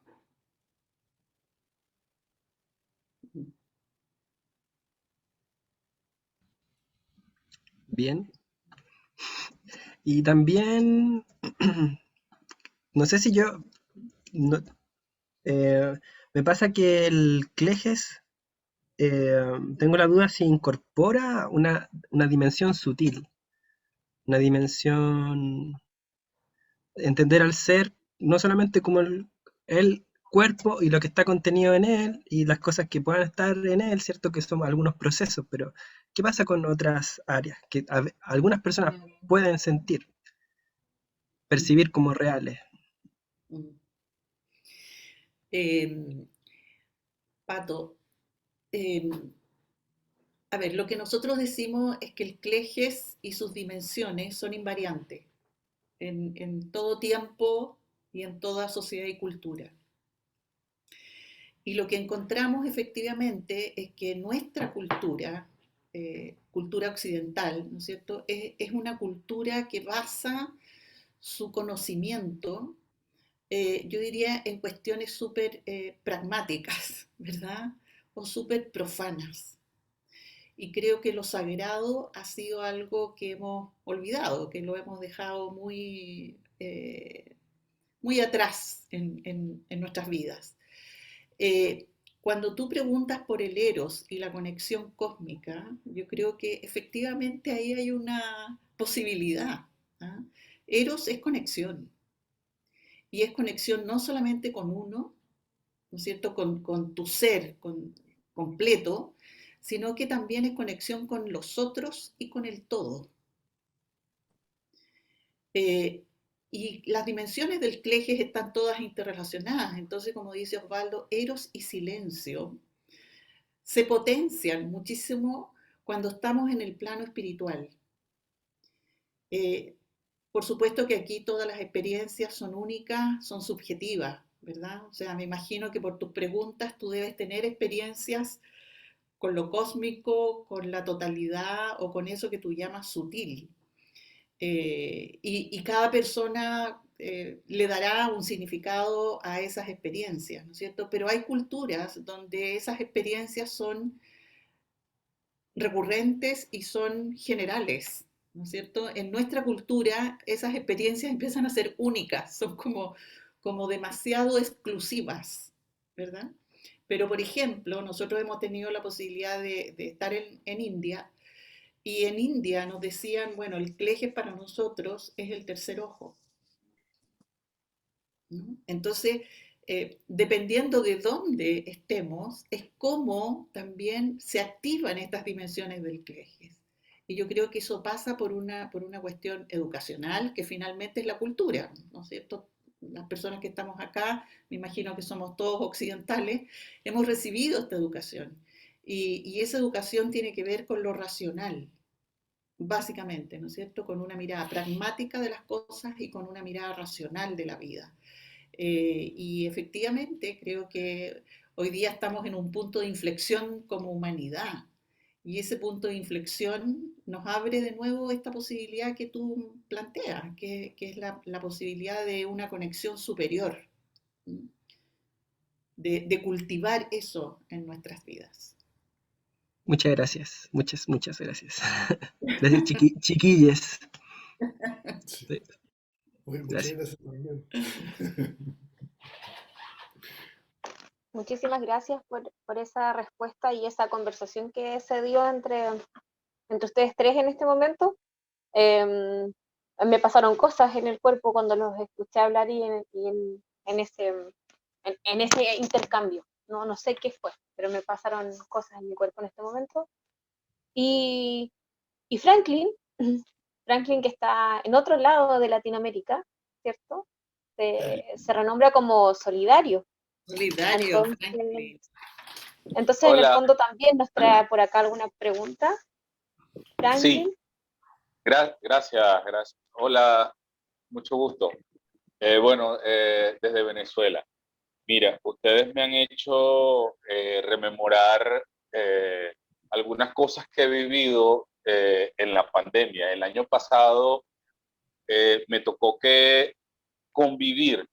Bien. Y también, no sé si yo, no- me pasa que el Cleges, tengo la duda si incorpora una dimensión sutil, una dimensión, entender al ser, no solamente como el cuerpo y lo que está contenido en él y las cosas que puedan estar en él, ¿cierto? Que son algunos procesos, pero ¿qué pasa con otras áreas que algunas personas pueden sentir, percibir como reales? Pato, a ver, lo que nosotros decimos es que el Cleges y sus dimensiones son invariantes en todo tiempo y en toda sociedad y cultura. Y lo que encontramos efectivamente es que nuestra cultura, cultura occidental, ¿no es cierto?, es una cultura que basa su conocimiento, yo diría, en cuestiones súper pragmáticas, ¿verdad? O súper profanas. Y creo que lo sagrado ha sido algo que hemos olvidado, que lo hemos dejado muy, muy atrás en nuestras vidas. Cuando tú preguntas por el Eros y la conexión cósmica, yo creo que efectivamente ahí hay una posibilidad. ¿Ah? Eros es conexión. Y es conexión no solamente con uno, ¿no es cierto?, con tu ser completo, sino que también es conexión con los otros y con el todo. Eh, y las dimensiones del Cleges están todas interrelacionadas. Entonces, como dice Osvaldo, Eros y silencio se potencian muchísimo cuando estamos en el plano espiritual. Por supuesto que aquí todas las experiencias son únicas, son subjetivas, ¿verdad? O sea, me imagino que por tus preguntas tú debes tener experiencias con lo cósmico, con la totalidad o con eso que tú llamas sutil. Y cada persona le dará un significado a esas experiencias, ¿no es cierto? Pero hay culturas donde esas experiencias son recurrentes y son generales, ¿no es cierto? En nuestra cultura esas experiencias empiezan a ser únicas, son como demasiado exclusivas, ¿verdad? Pero, por ejemplo, nosotros hemos tenido la posibilidad de estar en India y en India nos decían, bueno, el Cleges para nosotros es el tercer ojo, ¿no? Entonces, dependiendo de dónde estemos, es cómo también se activan estas dimensiones del Cleges. Y yo creo que eso pasa por una cuestión educacional, que finalmente es la cultura, ¿no es cierto? Las personas que estamos acá, me imagino que somos todos occidentales, hemos recibido esta educación. Y esa educación tiene que ver con lo racional, básicamente, ¿no es cierto? Con una mirada pragmática de las cosas y con una mirada racional de la vida. Y efectivamente creo que hoy día estamos en un punto de inflexión como humanidad. Y ese punto de inflexión nos abre de nuevo esta posibilidad que tú planteas, que es la posibilidad de una conexión superior, de cultivar eso en nuestras vidas. Muchas gracias, muchas gracias. Gracias, chiquilles. Sí. Sí, Muchas gracias. gracias también. Muchísimas gracias por esa respuesta y esa conversación que se dio entre entre ustedes tres en este momento. Me pasaron cosas en el cuerpo cuando los escuché hablar en ese intercambio. No sé qué fue, pero me pasaron cosas en mi cuerpo en este momento. Y Franklin, Franklin que está en otro lado de Latinoamérica, ¿cierto? Se renombra como solidario. Solidario, Franklin. Entonces en el Hola, fondo también nos trae por acá alguna pregunta. Franklin. sí, gracias. Hola, mucho gusto. Bueno, desde Venezuela. Mira, ustedes me han hecho rememorar algunas cosas que he vivido en la pandemia. El año pasado me tocó que convivir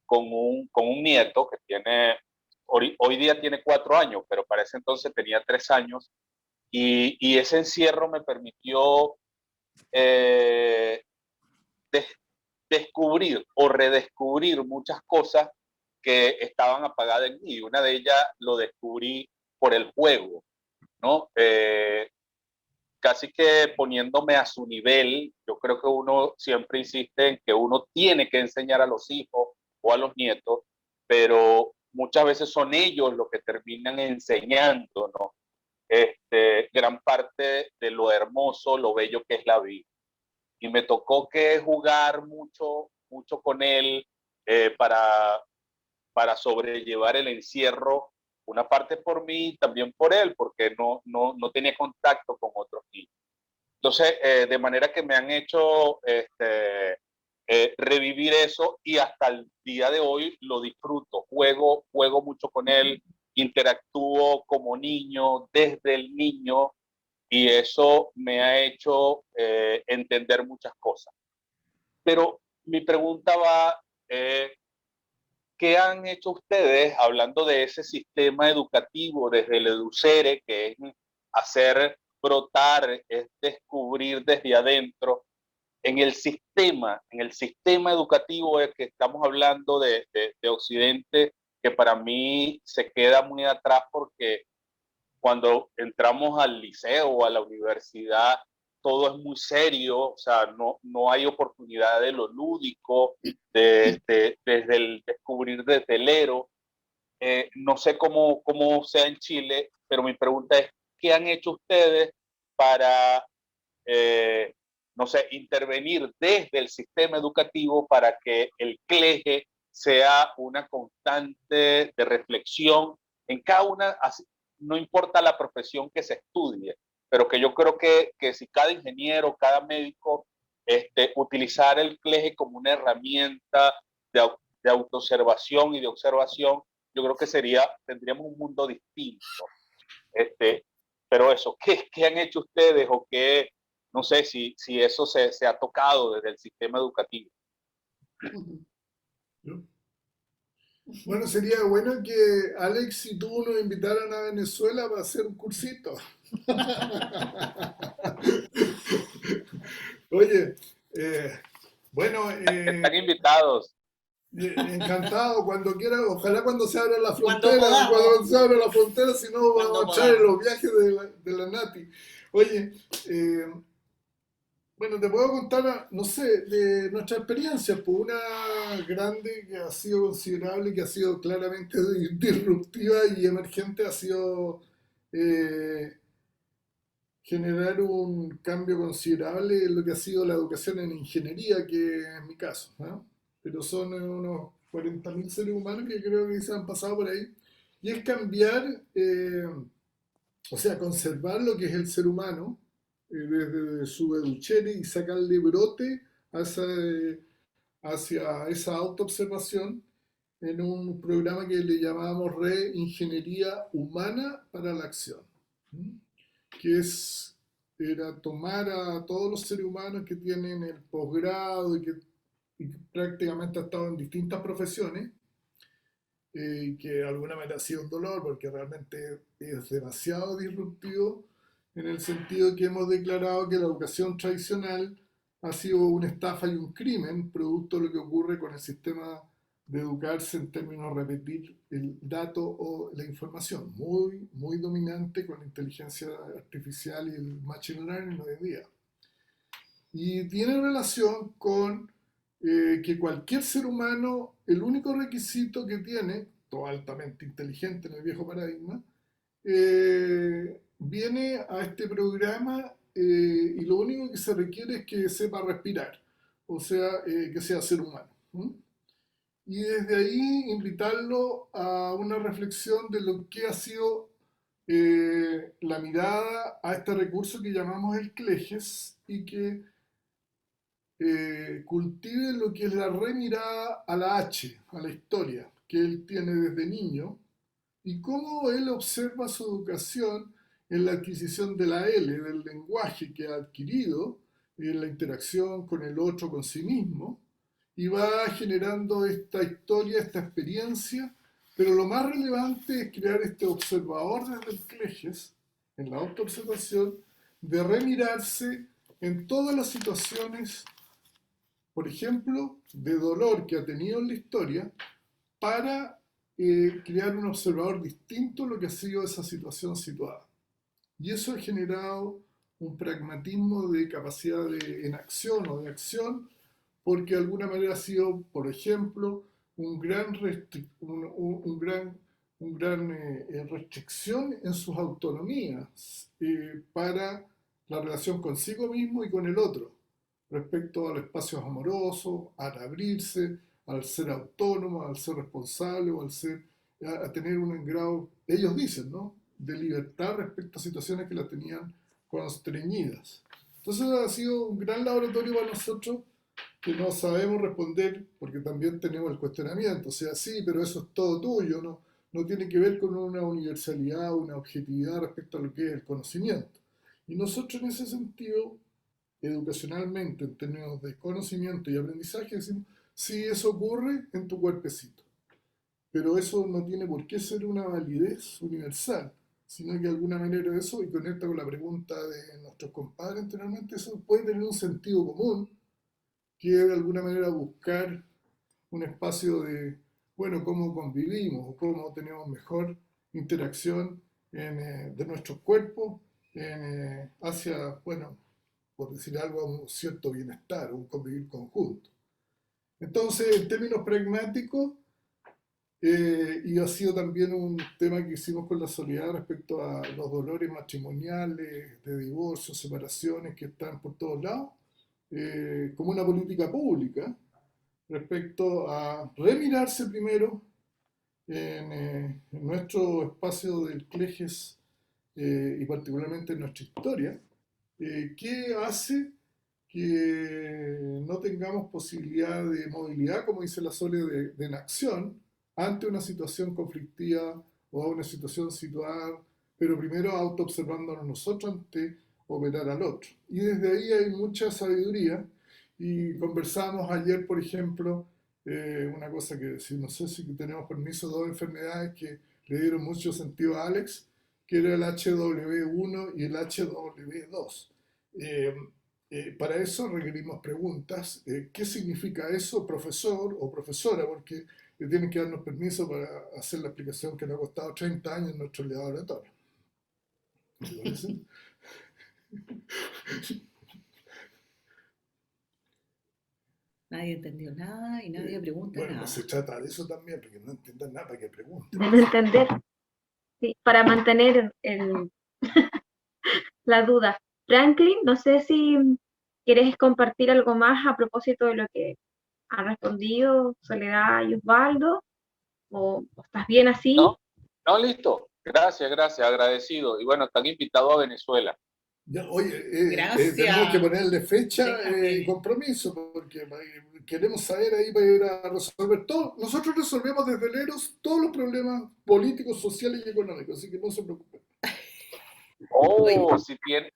con un nieto que hoy día tiene 4 años, pero para ese entonces tenía 3 años, y ese encierro me permitió eh, des- descubrir o redescubrir muchas cosas que estaban apagadas en mí. Una de ellas lo descubrí por el juego, ¿no? Casi que poniéndome a su nivel. Yo creo que uno siempre insiste en que uno tiene que enseñar a los hijos o a los nietos, pero muchas veces son ellos los que terminan enseñando, ¿no? Gran parte de lo hermoso, lo bello que es la vida. Y me tocó que jugar mucho con él para sobrellevar el encierro, una parte por mí, también por él, porque no tenía contacto con otros niños. Entonces, de manera que me han hecho revivir eso, y hasta el día de hoy lo disfruto. Juego mucho con él, interactúo como niño, desde el niño, y eso me ha hecho entender muchas cosas. Pero mi pregunta va, ¿qué han hecho ustedes hablando de ese sistema educativo desde el EDUCERE, que es hacer brotar, es descubrir desde adentro, en el sistema educativo es que estamos hablando de Occidente, que para mí se queda muy atrás, porque cuando entramos al liceo o a la universidad, todo es muy serio, o sea, no hay oportunidad de lo lúdico, desde el descubrir desde el cero. No sé cómo sea en Chile, pero mi pregunta es, ¿qué han hecho ustedes para, eh, no sé, intervenir desde el sistema educativo para que el CLEGE sea una constante de reflexión en cada una, no importa la profesión que se estudie, pero que yo creo que si cada ingeniero, cada médico, utilizar el CLEGE como una herramienta de autoobservación y de observación, yo creo que tendríamos un mundo distinto. Este, pero eso, ¿qué han hecho ustedes, o qué, no sé si eso se ha tocado desde el sistema educativo? Bueno, sería bueno que Alex y tú nos invitaran a Venezuela para hacer un cursito. Oye, bueno, Están invitados. encantado, cuando quiera, ojalá cuando se abra la Cuando frontera, podamos. cuando se abra la frontera, si no Cuando vamos a echar en podamos. los viajes de la Nati. Oye, bueno, te puedo contar, no sé, de nuestra experiencia, pues una grande que ha sido considerable, que ha sido claramente disruptiva y emergente, ha sido eh, generar un cambio considerable en lo que ha sido la educación en ingeniería, que es mi caso, ¿no? Pero son unos 40.000 seres humanos que creo que se han pasado por ahí. Y es cambiar, o sea, conservar lo que es el ser humano desde su educhere y sacarle brote hacia esa autoobservación en un programa que le llamábamos Reingeniería Humana para la Acción, ¿m? Que era tomar a todos los seres humanos que tienen el posgrado y que prácticamente han estado en distintas profesiones, que de alguna manera ha sido un dolor porque realmente es demasiado disruptivo, en el sentido que hemos declarado que la educación tradicional ha sido una estafa y un crimen, producto de lo que ocurre con el sistema de educarse en términos de repetir el dato o la información, muy, muy dominante con la inteligencia artificial y el machine learning hoy en día. Y tiene relación con que cualquier ser humano, el único requisito que tiene, todo altamente inteligente en el viejo paradigma, viene a este programa y lo único que se requiere es que sepa respirar, o sea, que sea ser humano. Y desde ahí invitarlo a una reflexión de lo que ha sido la mirada a este recurso que llamamos el CLEGES y que cultive lo que es la remirada a la H, a la historia que él tiene desde niño y cómo él observa su educación en la adquisición de la L, del lenguaje que ha adquirido, en la interacción con el otro, con sí mismo, y va generando esta historia, esta experiencia, pero lo más relevante es crear este observador desde el CLEGES, en la autoobservación, de remirarse en todas las situaciones, por ejemplo, de dolor que ha tenido en la historia, para crear un observador distinto a lo que ha sido esa situación situada. Y eso ha generado un pragmatismo de capacidad de enacción o de acción, porque de alguna manera ha sido, por ejemplo, un gran restricción en sus autonomías para la relación consigo mismo y con el otro, respecto a los espacios amorosos, al abrirse, al ser autónomo, al ser responsable o a tener un grado, ellos dicen, ¿no?, de libertad respecto a situaciones que las tenían constreñidas. Entonces ha sido un gran laboratorio para nosotros que no sabemos responder porque también tenemos el cuestionamiento, o sea, sí, pero eso es todo tuyo, no tiene que ver con una universalidad, una objetividad respecto a lo que es el conocimiento. Y nosotros en ese sentido, educacionalmente, en términos de conocimiento y aprendizaje, decimos, sí, eso ocurre en tu cuerpecito, pero eso no tiene por qué ser una validez universal, sino que de alguna manera eso, y conecta con la pregunta de nuestros compadres anteriormente, eso puede tener un sentido común, que de alguna manera buscar un espacio de, bueno, cómo convivimos, cómo tenemos mejor interacción de nuestros cuerpos hacia, bueno, por decir algo, un cierto bienestar, un convivir conjunto. Entonces, en términos pragmáticos, y ha sido también un tema que hicimos con la Soledad respecto a los dolores matrimoniales, de divorcio, separaciones que están por todos lados, como una política pública respecto a remirarse primero en nuestro espacio del CLEGES y particularmente en nuestra historia, ¿qué hace que no tengamos posibilidad de movilidad, como dice la Sole, de inacción ante una situación conflictiva o a una situación situada, pero primero autoobservándonos nosotros antes operar al otro? Y desde ahí hay mucha sabiduría y conversamos ayer, por ejemplo, una cosa que no sé si tenemos permiso, dos enfermedades que le dieron mucho sentido a Alex, que era el HW1 y el HW2. Para eso requerimos preguntas. ¿Qué significa eso, profesor o profesora? Porque le tienen que darnos permiso para hacer la explicación que nos ha costado 30 años en nuestro laboratorio. ¿Me parece? Nadie entendió nada y nadie pregunta Bueno, nada. no se trata de eso también, porque no entiendan nada para que pregunten. Debe entender, sí, para mantener la duda. Franklin, no sé si quieres compartir algo más a propósito de lo que han respondido Soledad y Osvaldo, o estás bien así. No, listo. Gracias, agradecido. Y bueno, están invitados a Venezuela. Ya, oye, Gracias. tenemos que ponerle fecha Déjame. y compromiso, porque queremos saber ahí para ir a resolver todo. Nosotros resolvemos desde el EROS todos los problemas políticos, sociales y económicos, así que no se preocupen. Oh,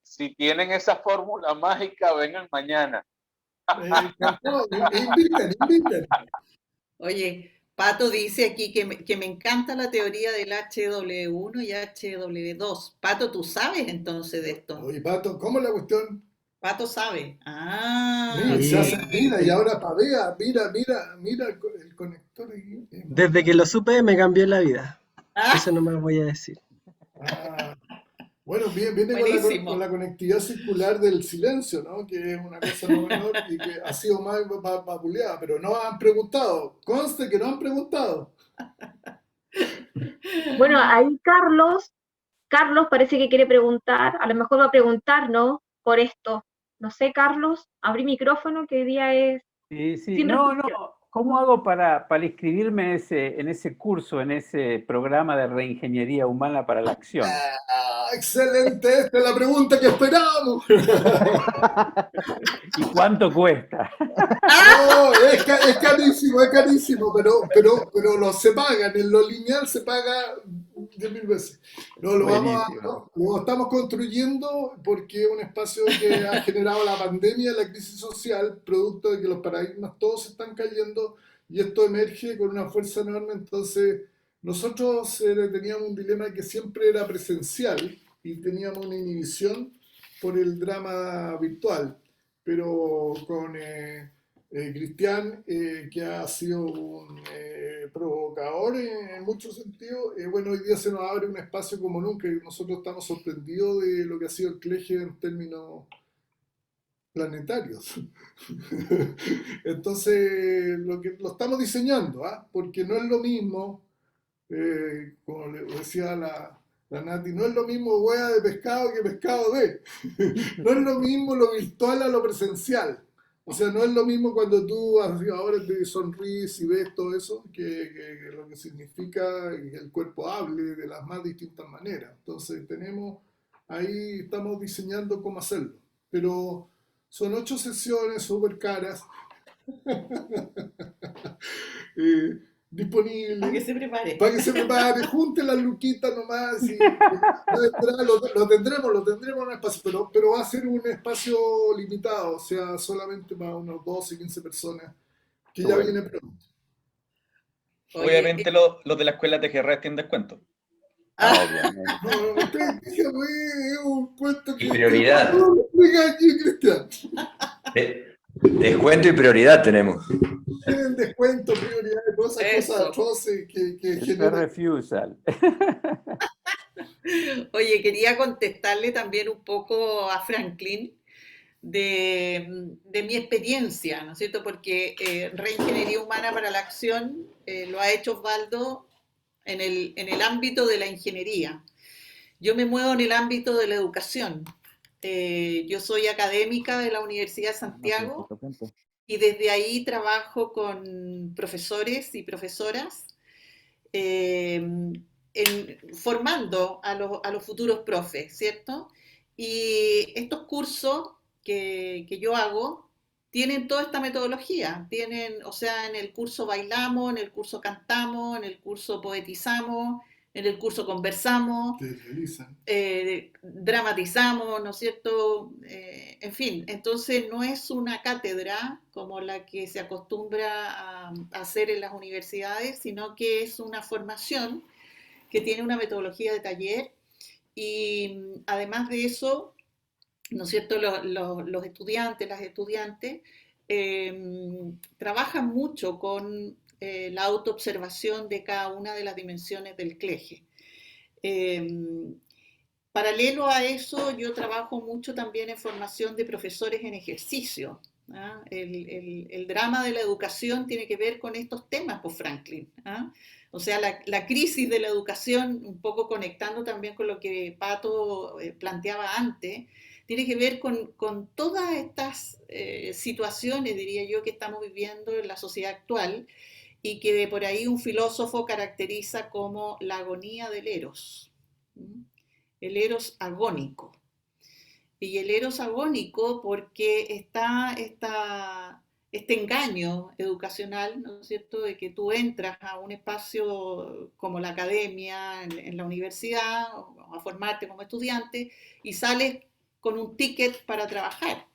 si tienen esa fórmula mágica, vengan mañana. Encantado, inviten. Oye, Pato dice aquí que me encanta la teoría del HW1 y HW2. Pato, ¿tú sabes entonces de esto? Oye, Pato, ¿cómo es la cuestión? Pato sabe. Ah, Mira, se hace, mira, y sí. ahora pavea, mira el conector ahí. Desde que lo supe me cambió la vida. Ah, Eso no me voy a decir. Ah, bueno, viene con la buenísimo. conectividad circular del silencio, ¿no? Que es una cosa no menor y que ha sido más vapuleada, pero no han preguntado. Conste que no han preguntado. Bueno, ahí Carlos parece que quiere preguntar, a lo mejor va a preguntarnos por esto. No sé, Carlos, abrí micrófono, que hoy día es Sí, sí. sin No, no. restricción. ¿Cómo hago para inscribirme en ese curso, en ese programa de reingeniería humana para la acción? Ah, excelente, esta es la pregunta que esperábamos. ¿Y cuánto cuesta? No, es carísimo, pero se pagan, en lo lineal se paga 10.000 veces. No, Buenísimo. lo estamos construyendo porque es un espacio que ha generado la pandemia, la crisis social, producto de que los paradigmas todos se están cayendo y esto emerge con una fuerza enorme. Entonces, nosotros teníamos un dilema que siempre era presencial y teníamos una inhibición por el drama virtual, pero con Cristian, que ha sido un provocador en muchos sentidos, bueno, hoy día se nos abre un espacio como nunca y nosotros estamos sorprendidos de lo que ha sido el CLEGE en términos planetarios. Entonces, lo estamos diseñando, ¿ah? Porque no es lo mismo, como le decía la Nati, no es lo mismo hueá de pescado que pescado de. No es lo mismo lo virtual a lo presencial. O sea, no es lo mismo cuando tú ahora te sonríes y ves todo eso, que lo que significa que el cuerpo hable de las más distintas maneras. Entonces, ahí estamos diseñando cómo hacerlo. Pero son 8 sesiones súper caras, Para que disponibles se prepare. para que se prepare, junte las luquitas nomás y lo tendremos en un espacio, pero va a ser un espacio limitado, o sea, solamente para unos 12, 15 personas, que Qué ya bueno. viene pronto. Oye, Obviamente los de la escuela TGR tienen descuento. Ah, obviamente. No, usted dígame, es un cuento Y que prioridad. explica aquí, Cristian. Descuento y prioridad tenemos. Tienen descuento, prioridad, todas esas cosas eso. atroces que Después generan. refusal. Oye, quería contestarle también un poco a Franklin de mi experiencia, ¿no es cierto? Porque Reingeniería Humana para la Acción lo ha hecho Osvaldo en el ámbito de la ingeniería. Yo me muevo en el ámbito de la educación. Yo soy académica de la Universidad de Santiago y desde ahí trabajo con profesores y profesoras formando a los futuros profes, ¿cierto? Y estos cursos que yo hago tienen toda esta metodología. Tienen, o sea, en el curso bailamos, en el curso cantamos, en el curso poetizamos, en el curso conversamos, dramatizamos, ¿no es cierto? En fin, entonces no es una cátedra como la que se acostumbra a hacer en las universidades, sino que es una formación que tiene una metodología de taller y además de eso, ¿no es cierto? Los estudiantes, las estudiantes, trabajan mucho con la autoobservación de cada una de las dimensiones del CLEGE. Paralelo a eso, yo trabajo mucho también en formación de profesores en ejercicio. ¿Ah? El drama de la educación tiene que ver con estos temas, pues Franklin. ¿Ah? O sea, la crisis de la educación, un poco conectando también con lo que Pato planteaba antes, tiene que ver con todas estas situaciones, diría yo, que estamos viviendo en la sociedad actual y que por ahí un filósofo caracteriza como la agonía del eros. El eros agónico. Y el eros agónico porque está este engaño educacional, ¿no es cierto?, de que tú entras a un espacio como la academia, en la universidad, o a formarte como estudiante, y sales con un ticket para trabajar.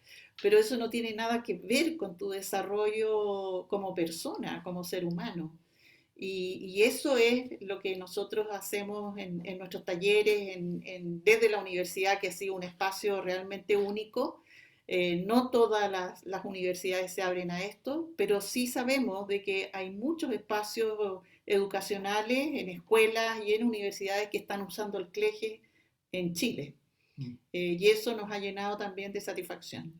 Pero eso no tiene nada que ver con tu desarrollo como persona, como ser humano. Y eso es lo que nosotros hacemos en nuestros talleres, desde la universidad, que ha sido un espacio realmente único, No todas las universidades se abren a esto, pero sí sabemos de que hay muchos espacios educacionales en escuelas y en universidades que están usando el CLEGE en Chile. Y eso nos ha llenado también de satisfacción.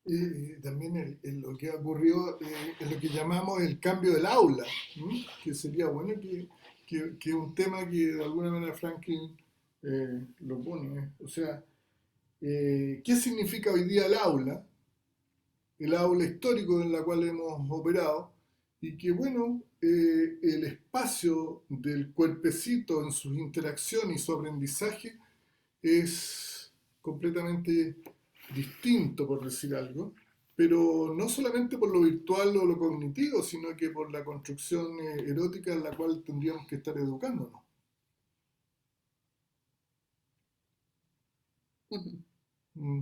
Y también lo que ha ocurrido es lo que llamamos el cambio del aula, ¿m? Que sería bueno que un tema que de alguna manera Franklin lo pone. O sea, ¿qué significa hoy día el aula histórico en la cual hemos operado? Y que bueno, el espacio del cuerpecito en sus interacciones y su aprendizaje es completamente distinto, por decir algo, pero no solamente por lo virtual o lo cognitivo, sino que por la construcción erótica en la cual tendríamos que estar educándonos. Mm.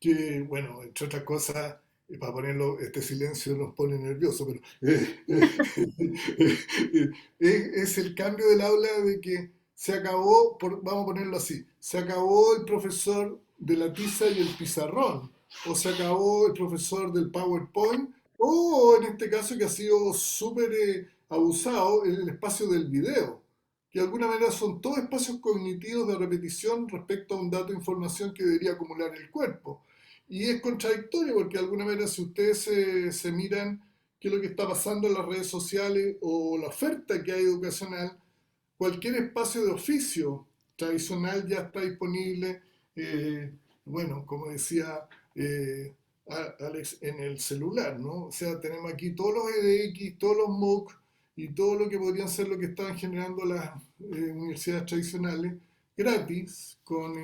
Que, bueno, entre otras cosas, para ponerlo, este silencio nos pone nervioso, pero es el cambio del aula de que se acabó, vamos a ponerlo así, se acabó el profesor de la tiza y el pizarrón, o se acabó el profesor del PowerPoint, o en este caso que ha sido súper abusado, el espacio del video, que de alguna manera son todos espacios cognitivos de repetición respecto a un dato de información que debería acumular el cuerpo. Y es contradictorio porque de alguna manera si ustedes se miran qué es lo que está pasando en las redes sociales o la oferta que hay educacional, cualquier espacio de oficio tradicional ya está disponible, bueno, como decía Alex, en el celular, ¿no? O sea, tenemos aquí todos los EDX, todos los MOOC y todo lo que podrían ser lo que estaban generando las universidades tradicionales gratis, con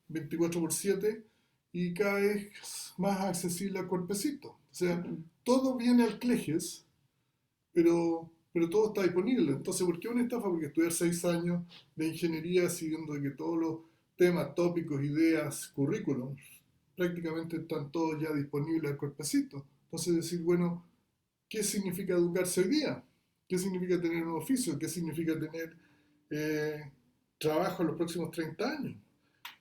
24/7 y cada vez más accesible al cuerpecito. O sea, todo viene al CLEGES, pero todo está disponible. Entonces, ¿por qué una estafa? Porque estudiar 6 años de ingeniería siguiendo que todos los temas, tópicos, ideas, currículums, prácticamente están todos ya disponibles al cuerpecito. Entonces, decir, bueno, ¿qué significa educarse hoy día? ¿Qué significa tener un oficio? ¿Qué significa tener trabajo en los próximos 30 años?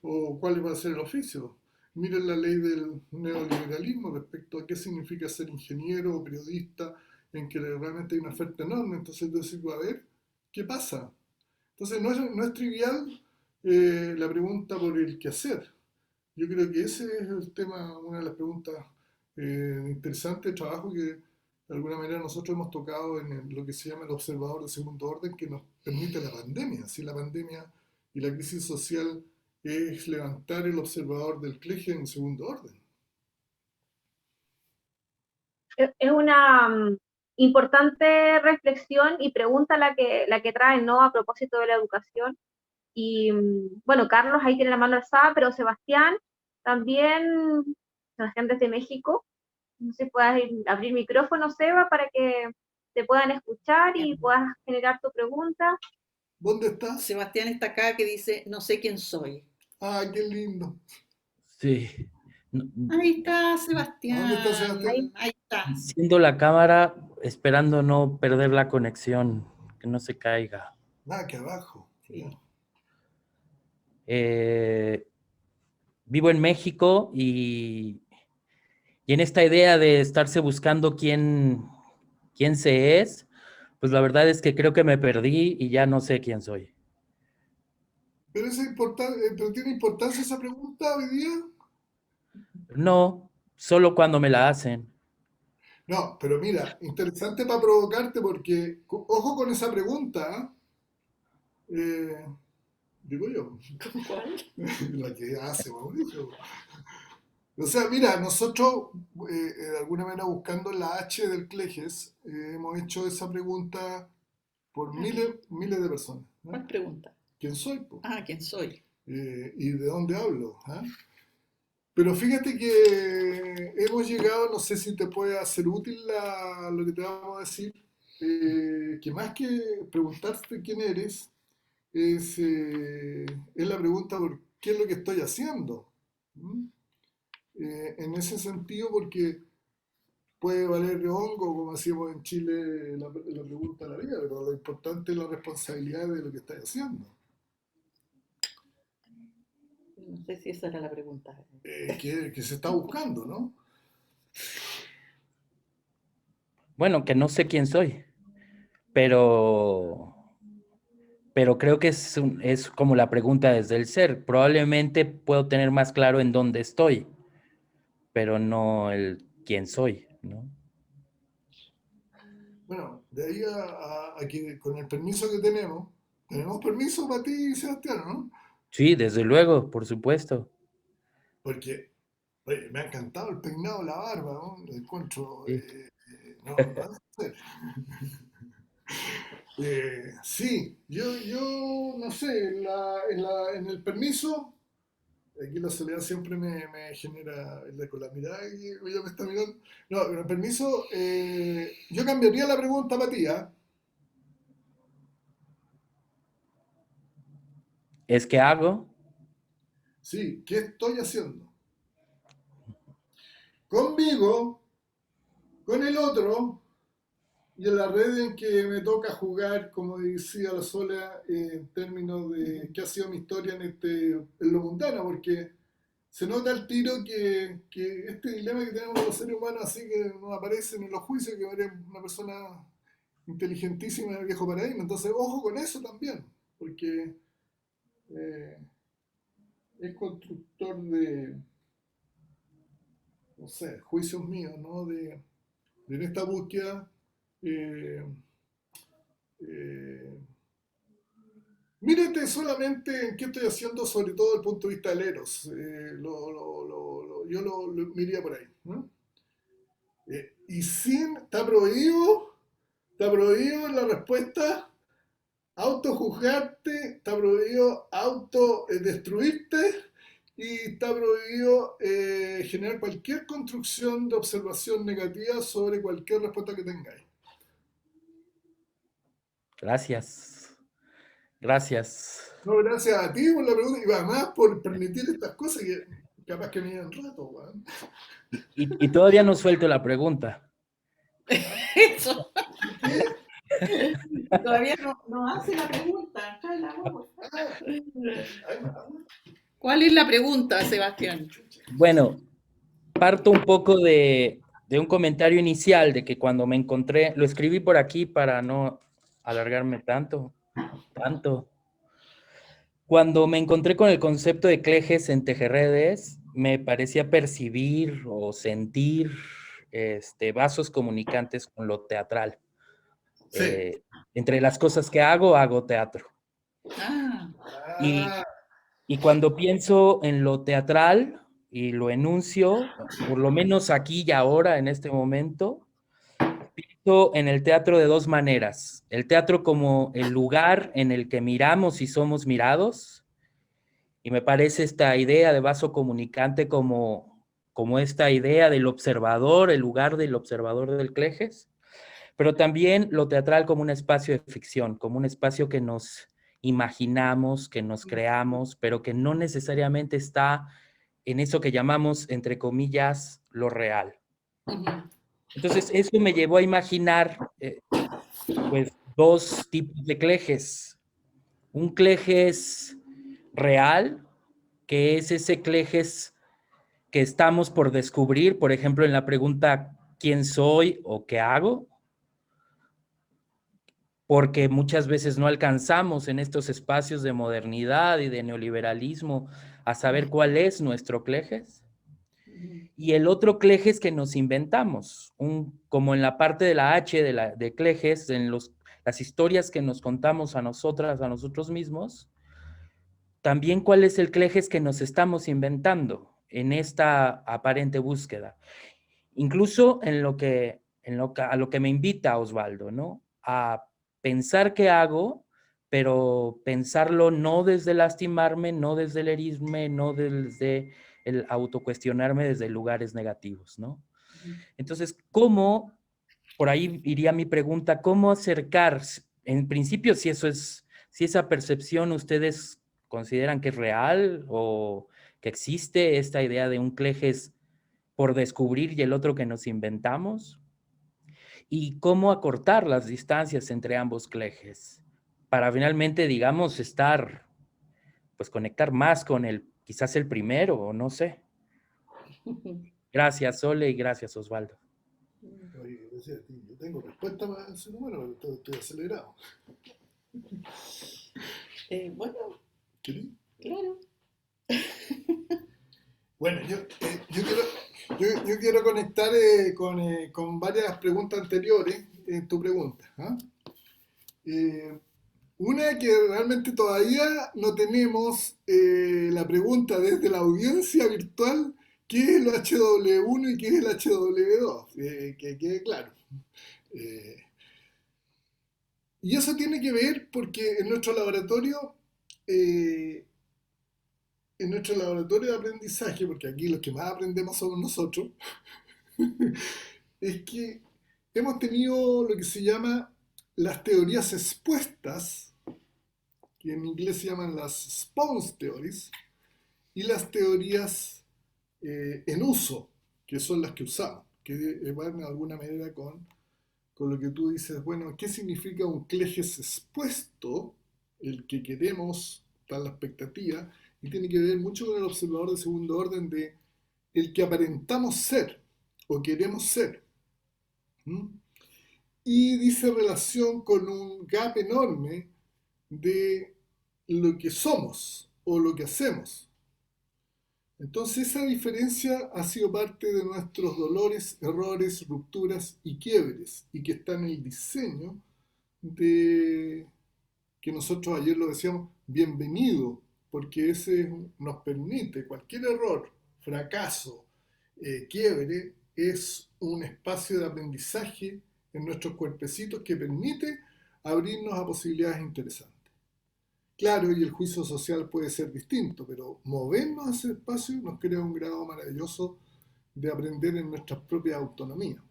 ¿O cuál va a ser el oficio? Miren la ley del neoliberalismo respecto a qué significa ser ingeniero o periodista, en que realmente hay una oferta enorme. Entonces yo digo, a ver, ¿qué pasa? Entonces no es trivial la pregunta por el qué hacer. Yo creo que ese es el tema, una de las preguntas interesantes de trabajo que de alguna manera nosotros hemos tocado en lo que se llama el observador de segundo orden que nos permite la pandemia. Si la pandemia y la crisis social es levantar el observador del CLEGE en segundo orden. Es una importante reflexión y pregunta la que traen, ¿no? A propósito de la educación. Y bueno, Carlos ahí tiene la mano alzada, pero Sebastián también, Sebastián desde México, no sé si puedas abrir micrófono, Seba, para que te puedan escuchar y puedas generar tu pregunta. ¿Dónde estás? Sebastián está acá que dice, no sé quién soy. Ah, qué lindo. Sí. Ahí está Sebastián. ¿Dónde está Sebastián? Ahí está. Haciendo la cámara, esperando no perder la conexión, que no se caiga. Ah, que abajo. Sí. Vivo en México y en esta idea de estarse buscando quién se es, pues la verdad es que creo que me perdí y ya no sé quién soy. ¿Pero tiene importancia esa pregunta hoy día? No, solo cuando me la hacen. No, pero mira, interesante para provocarte porque, ojo con esa pregunta, digo yo. ¿Cuál? La que hace Mauricio. O sea, mira, nosotros de alguna manera buscando la H del CLEGES hemos hecho esa pregunta por miles de personas, ¿no? ¿Cuál pregunta? ¿Quién soy? Po? Ah, ¿quién soy? ¿Y de dónde hablo? ¿Ah? Pero fíjate que hemos llegado, no sé si te puede hacer útil lo que te vamos a decir, que más que preguntarte quién eres, es la pregunta por qué es lo que estoy haciendo. ¿Mm? En ese sentido, porque puede valer de hongo, como decíamos en Chile, la pregunta de la vida, pero lo importante es la responsabilidad de lo que estás haciendo. No sé si esa era la pregunta. Que se está buscando, ¿no? Bueno, que no sé quién soy, pero creo que es como la pregunta desde el ser. Probablemente puedo tener más claro en dónde estoy, pero no el quién soy, ¿no? Bueno, de ahí a que con el permiso que tenemos permiso para ti, Sebastián, ¿no? Sí, desde luego, por supuesto. Porque oye, me ha encantado el peinado, la barba, ¿no? Lo encuentro, Sí. no sé. Sí, yo no sé, en el permiso, aquí la soledad siempre me genera con la mirada que ella me está mirando. No, pero el permiso, yo cambiaría la pregunta para ti, ¿ah? ¿Es que hago? Sí, ¿qué estoy haciendo? Conmigo, con el otro, y en la red en que me toca jugar, como decía la Sola, en términos de qué ha sido mi historia en lo mundano, porque se nota el tiro que este dilema que tenemos los seres humanos, así que nos aparecen en los juicios, que eres una persona inteligentísima en el viejo paradigma. Entonces, ojo con eso también, porque eh, es constructor de, no sé, juicios míos, ¿no? De en esta búsqueda. eh, eh, Mírate solamente en qué estoy haciendo, sobre todo desde el punto de vista del Eros. Yo lo miraría por ahí, ¿no? Y sin, está prohibido la respuesta autojuzgarte, está prohibido autodestruirte y está prohibido generar cualquier construcción de observación negativa sobre cualquier respuesta que tengáis. Gracias. Gracias. No, gracias a ti por la pregunta y además por permitir estas cosas que capaz que me llevan rato, weón. Y todavía no suelto la pregunta. Eso. Todavía no hace la pregunta. Trae la voz, por favor. ¿Cuál es la pregunta, Sebastián? Bueno, parto un poco de un comentario inicial de que cuando me encontré, lo escribí por aquí para no alargarme tanto. Cuando me encontré con el concepto de Cleges en Tejerredes, me parecía percibir o sentir vasos comunicantes con lo teatral. Sí. Entre las cosas que hago teatro. Y cuando pienso en lo teatral y lo enuncio, por lo menos aquí y ahora, en este momento, pienso en el teatro de dos maneras. El teatro como el lugar en el que miramos y somos mirados, y me parece esta idea de vaso comunicante como esta idea del observador, el lugar del observador del Cleges, pero también lo teatral como un espacio de ficción, como un espacio que nos imaginamos, que nos creamos, pero que no necesariamente está en eso que llamamos, entre comillas, lo real. Entonces, eso me llevó a imaginar, pues, dos tipos de Cleges. Un Cleges real, que es ese Cleges que estamos por descubrir, por ejemplo, en la pregunta ¿quién soy o qué hago? Porque muchas veces no alcanzamos en estos espacios de modernidad y de neoliberalismo a saber cuál es nuestro Cleges. Y el otro Cleges que nos inventamos, como en la parte de la H de Cleges, en las historias que nos contamos a nosotras, a nosotros mismos, también cuál es el Cleges que nos estamos inventando en esta aparente búsqueda. Incluso a lo que me invita Osvaldo, ¿no? A pensar qué hago, pero pensarlo no desde lastimarme, no desde el herirme, no desde el autocuestionarme desde lugares negativos, ¿no? Entonces, por ahí iría mi pregunta, ¿cómo acercar, en principio, si esa percepción ustedes consideran que es real o que existe esta idea de un Cleges por descubrir y el otro que nos inventamos? Y cómo acortar las distancias entre ambos Cleges para finalmente, digamos, conectar más con el quizás el primero, o no sé. Gracias, Sole, y gracias, Osvaldo. Oye, yo tengo respuesta para el ser humano, pero estoy acelerado. Bueno, ¿Querí? claro. Bueno, yo quiero conectar con varias preguntas anteriores en tu pregunta. ¿Ah? Una que realmente todavía no tenemos la pregunta desde la audiencia virtual, ¿qué es el HW1 y qué es el HW2? Que quede claro. Y eso tiene que ver porque en nuestro laboratorio de aprendizaje, porque aquí los que más aprendemos somos nosotros, es que hemos tenido lo que se llama las teorías expuestas, que en inglés se llaman las Spoun's Theories, y las teorías en uso, que son las que usamos, que van de alguna manera con lo que tú dices, bueno, ¿qué significa un cleges expuesto? El que queremos, está la expectativa, y tiene que ver mucho con el observador de segundo orden de el que aparentamos ser o queremos ser. ¿Mm? Y dice relación con un gap enorme de lo que somos o lo que hacemos. Entonces esa diferencia ha sido parte de nuestros dolores, errores, rupturas y quiebres, y que está en el diseño de que nosotros ayer lo decíamos, bienvenido, porque ese nos permite, cualquier error, fracaso, quiebre, es un espacio de aprendizaje en nuestros cuerpecitos que permite abrirnos a posibilidades interesantes. Claro, y el juicio social puede ser distinto, pero movernos a ese espacio nos crea un grado maravilloso de aprender en nuestra propia autonomía.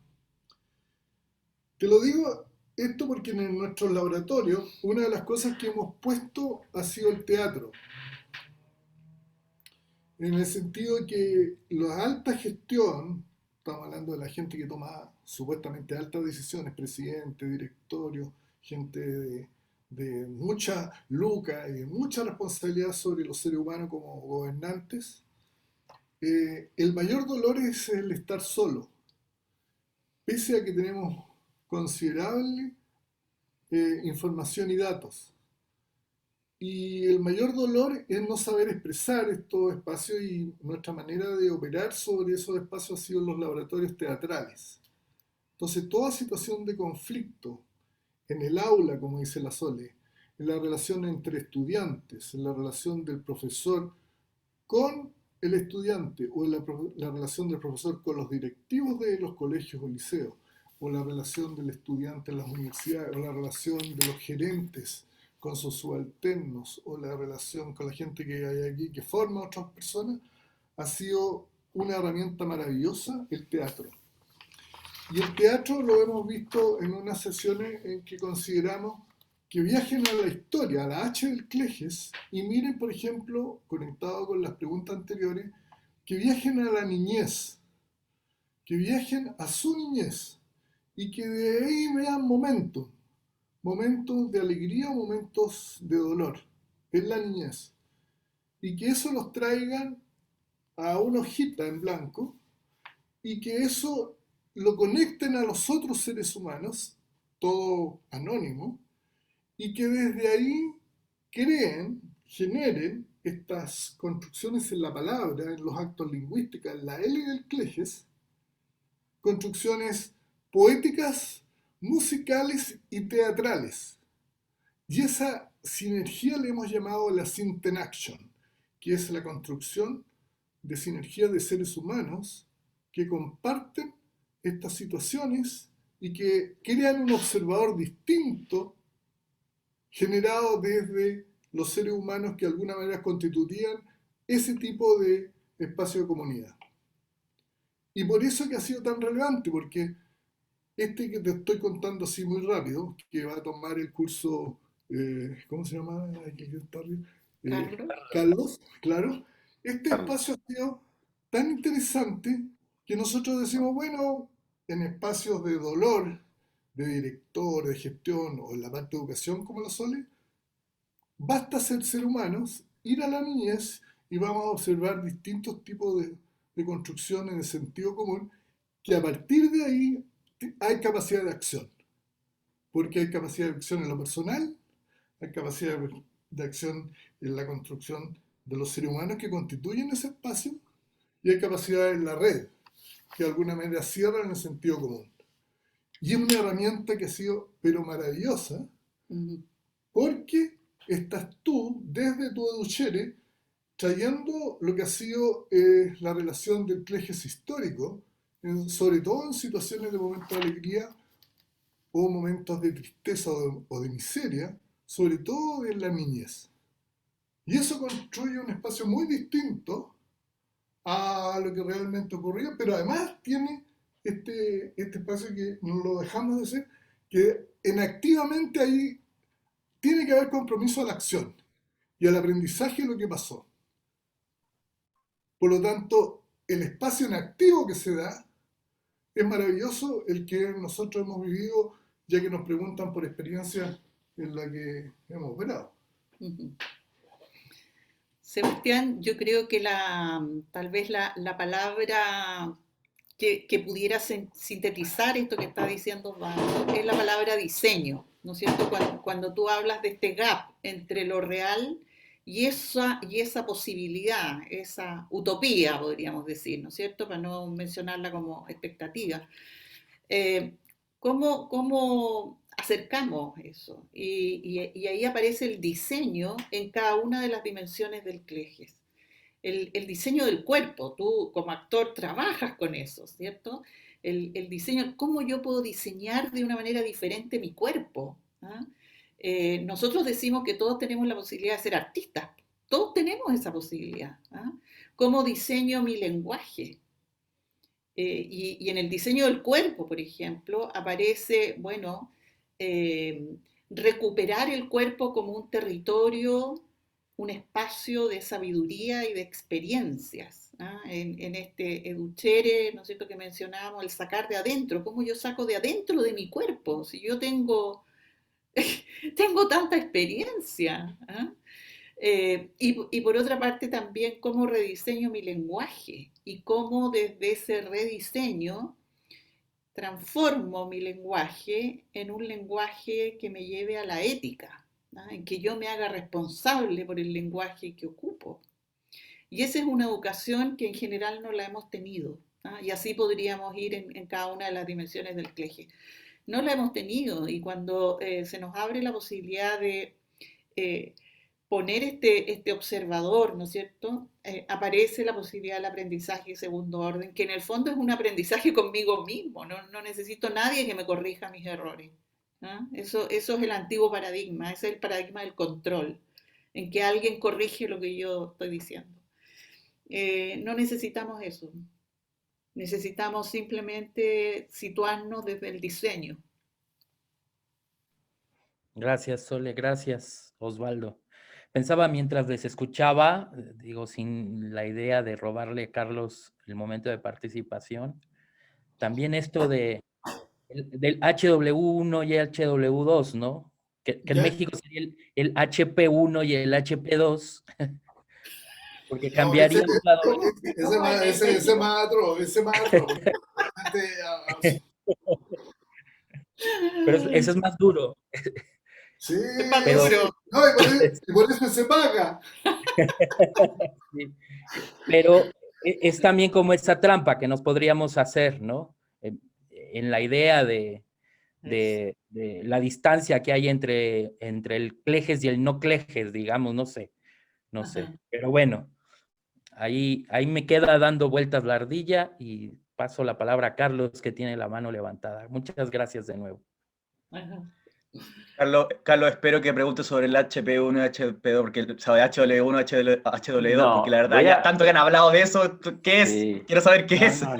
Te lo digo esto porque en nuestros laboratorios una de las cosas que hemos puesto ha sido el teatro. En el sentido de que la alta gestión, estamos hablando de la gente que toma supuestamente altas decisiones, presidente, directorio, gente de mucha luca y de mucha responsabilidad sobre los seres humanos como gobernantes, el mayor dolor es el estar solo, pese a que tenemos considerable información y datos. Y el mayor dolor es no saber expresar estos espacios, y nuestra manera de operar sobre esos espacios ha sido en los laboratorios teatrales. Entonces, toda situación de conflicto en el aula, como dice la Sole, en la relación entre estudiantes, en la relación del profesor con el estudiante, o en la relación del profesor con los directivos de los colegios o liceos, o la relación del estudiante en las universidades, o la relación de los gerentes con sus subalternos, o la relación con la gente que hay aquí que forma a otras personas, ha sido una herramienta maravillosa el teatro. Y el teatro lo hemos visto en unas sesiones en que consideramos que viajen a la historia, a la H del Cleges, y miren, por ejemplo, conectado con las preguntas anteriores, que viajen a la niñez, que viajen a su niñez, y que de ahí vean momentos de alegría o momentos de dolor en la niñez, y que eso los traigan a una hojita en blanco, y que eso lo conecten a los otros seres humanos, todo anónimo, y que desde ahí generen estas construcciones en la palabra, en los actos lingüísticos, en la L del Cleges, construcciones poéticas, musicales y teatrales. Y esa sinergia le hemos llamado la syntaction, que es la construcción de sinergia de seres humanos que comparten estas situaciones y que crean un observador distinto generado desde los seres humanos que de alguna manera constituían ese tipo de espacio de comunidad. Y por eso que ha sido tan relevante, porque este que te estoy contando así muy rápido, que va a tomar el curso, ¿cómo se llama? Carlos, claro. Este espacio ha sido tan interesante que nosotros decimos, bueno, en espacios de dolor, de director, de gestión o en la parte de educación como la Sole, basta ser humanos, ir a la niñez y vamos a observar distintos tipos de construcciones de sentido común, que a partir de ahí hay capacidad de acción, porque hay capacidad de acción en lo personal, hay capacidad de acción en la construcción de los seres humanos que constituyen ese espacio, y hay capacidad en la red, que de alguna manera cierran el sentido común. Y es una herramienta que ha sido, pero maravillosa, porque estás tú, desde tu educhere, trayendo lo que ha sido la relación del clejes histórico, sobre todo en situaciones de momentos de alegría o momentos de tristeza o de miseria, sobre todo en la niñez. Y eso construye un espacio muy distinto a lo que realmente ocurría, pero además tiene este espacio que no lo dejamos de hacer, que activamente ahí tiene que haber compromiso a la acción y al aprendizaje de lo que pasó. Por lo tanto, el espacio en activo que se da es maravilloso, el que nosotros hemos vivido, ya que nos preguntan por experiencias en la que hemos operado. Sebastián, yo creo que tal vez la palabra que pudiera sintetizar esto que está diciendo Osvaldo es la palabra diseño, ¿no es cierto? Cuando tú hablas de este gap entre lo real y esa posibilidad, esa utopía, podríamos decir, ¿no es cierto? Para no mencionarla como expectativa. ¿Cómo acercamos eso? Y ahí aparece el diseño en cada una de las dimensiones del cleges. El diseño del cuerpo, tú como actor trabajas con eso, ¿cierto? El diseño, cómo yo puedo diseñar de una manera diferente mi cuerpo. ¿Ah? Nosotros decimos que todos tenemos la posibilidad de ser artistas, todos tenemos esa posibilidad. ¿Ah? ¿Cómo diseño mi lenguaje? Y en el diseño del cuerpo, por ejemplo, aparece, bueno, recuperar el cuerpo como un territorio, un espacio de sabiduría y de experiencias. ¿Ah? En este educhere, ¿no es cierto?, que mencionábamos, el sacar de adentro. ¿Cómo yo saco de adentro de mi cuerpo? Si yo tengo tanta experiencia. ¿Ah? Y por otra parte también cómo rediseño mi lenguaje y cómo desde ese rediseño transformo mi lenguaje en un lenguaje que me lleve a la ética, ¿no? En que yo me haga responsable por el lenguaje que ocupo. Y esa es una educación que en general no la hemos tenido, ¿no? Y así podríamos ir en cada una de las dimensiones del cleje. No la hemos tenido, y cuando se nos abre la posibilidad de poner este observador, ¿no es cierto? Aparece la posibilidad del aprendizaje de segundo orden, que en el fondo es un aprendizaje conmigo mismo, no necesito nadie que me corrija mis errores. ¿Ah? Eso es el antiguo paradigma, ese es el paradigma del control, en que alguien corrige lo que yo estoy diciendo. No necesitamos eso, necesitamos simplemente situarnos desde el diseño. Gracias, Sole, gracias, Osvaldo. Pensaba mientras les escuchaba, digo, sin la idea de robarle a Carlos el momento de participación, también esto del HW1 y el HW2, ¿no? Que en México sería el HP1 y el HP2, porque cambiaría un lado. Ese maestro. Pero eso es más duro. Sí, pero, no, y por eso se paga. Sí. Pero es también como esa trampa que nos podríamos hacer, ¿no? En la idea de la distancia que hay entre el cleges y el no cleges, digamos, no sé. Pero bueno, ahí me queda dando vueltas la ardilla y paso la palabra a Carlos, que tiene la mano levantada. Muchas gracias de nuevo. Carlos, espero que preguntes sobre el HP1 y HP2, porque sabe HW1, HW2, No, porque la verdad, ya tanto que han hablado de eso, ¿qué es? Sí. Quiero saber qué es. No.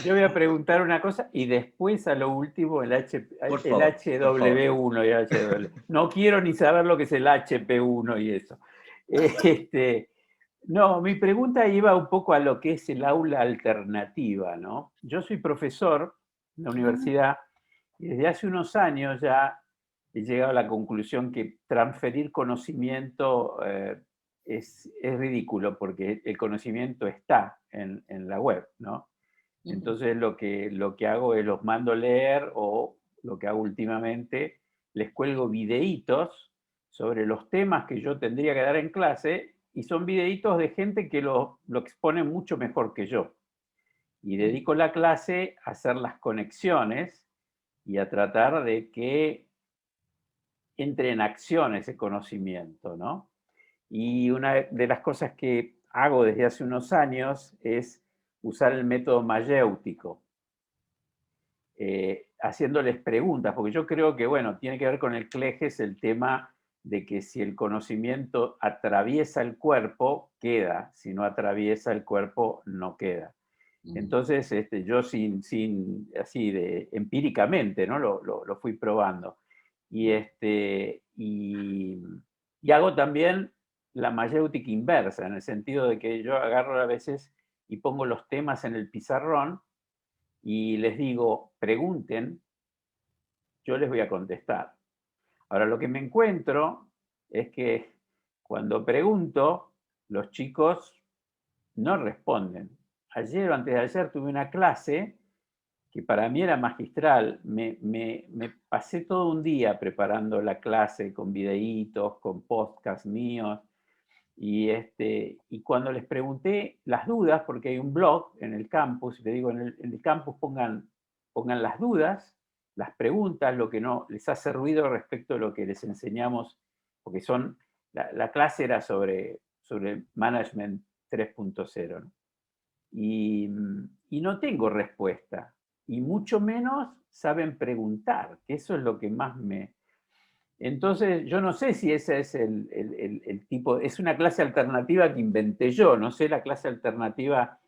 Yo voy a preguntar una cosa y después a lo último el HW1 y el HW. No quiero ni saber lo que es el HP1 y eso. No, mi pregunta iba un poco a lo que es el aula alternativa, ¿no? Yo soy profesor en la universidad y desde hace unos años ya he llegado a la conclusión que transferir conocimiento es ridículo porque el conocimiento está en la web, ¿no? Entonces lo que hago es los mando a leer, o lo que hago últimamente, les cuelgo videitos sobre los temas que yo tendría que dar en clase, y son videitos de gente que lo expone mucho mejor que yo. Y dedico la clase a hacer las conexiones y a tratar de que entre en acción ese conocimiento, ¿no? Y una de las cosas que hago desde hace unos años es usar el método mayéutico, haciéndoles preguntas, porque yo creo que, bueno, tiene que ver con el Cleges el tema de que si el conocimiento atraviesa el cuerpo, queda; si no atraviesa el cuerpo, no queda. Entonces, yo así empíricamente, ¿no? Lo fui probando. Y hago también la mayéutica inversa, en el sentido de que yo agarro a veces y pongo los temas en el pizarrón y les digo, pregunten, yo les voy a contestar. Ahora, lo que me encuentro es que cuando pregunto, los chicos no responden. Ayer o antes de ayer tuve una clase que para mí era magistral. Me pasé todo un día preparando la clase con videitos, con podcasts míos, y cuando les pregunté las dudas, porque hay un blog en el campus, y les digo, en el campus pongan las dudas, las preguntas, lo que no les hace ruido respecto a lo que les enseñamos, porque la clase era sobre Management 3.0, ¿no? Y no tengo respuesta, y mucho menos saben preguntar, que eso es lo que más me... Entonces, yo no sé si ese es el tipo, es una clase alternativa que inventé yo, no sé la clase alternativa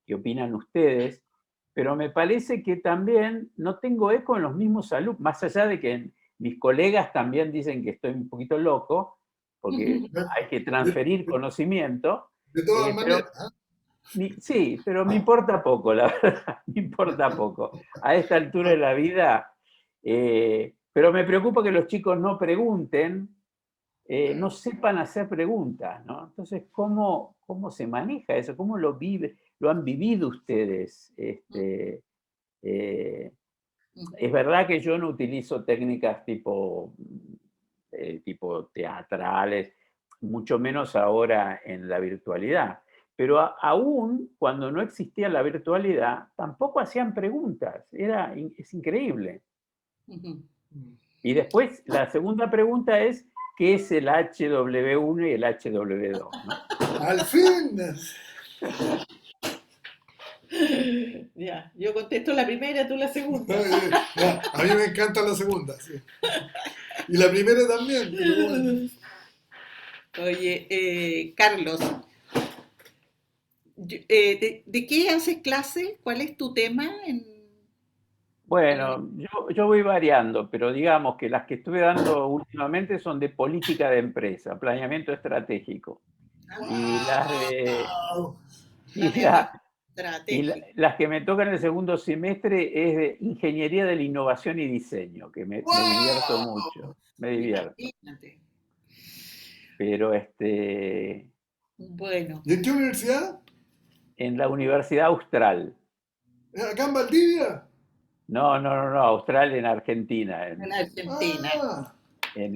que opinan ustedes, pero me parece que también no tengo eco en los mismos alumnos, más allá de que mis colegas también dicen que estoy un poquito loco, porque hay que transferir conocimiento. De todas maneras. Sí, pero me importa poco, la verdad, me importa poco. A esta altura de la vida, pero me preocupa que los chicos no pregunten, no sepan hacer preguntas, ¿no? Entonces, ¿cómo se maneja eso? ¿Cómo lo han vivido ustedes? Es verdad que yo no utilizo técnicas tipo teatrales, mucho menos ahora en la virtualidad. Pero aún cuando no existía la virtualidad, tampoco hacían preguntas. Es increíble. Y después, la segunda pregunta es, ¿qué es el HW1 y el HW2? ¿no? ¡Al fin! Ya, yo contesto la primera, tú la segunda. A mí me encanta la segunda, sí. Y la primera también. Pero bueno. Oye, Carlos, ¿de qué haces clase? ¿Cuál es tu tema? Bueno, yo voy variando, pero digamos que las que estuve dando últimamente son de política de empresa, planeamiento estratégico. Y las que me tocan el segundo semestre es de ingeniería de la innovación y diseño, que me divierto mucho, me divierto. Imagínate. Pero Bueno. ¿Y en qué universidad? En la Universidad Austral. ¿Acá en Valdivia? No, Austral en Argentina. En Argentina. En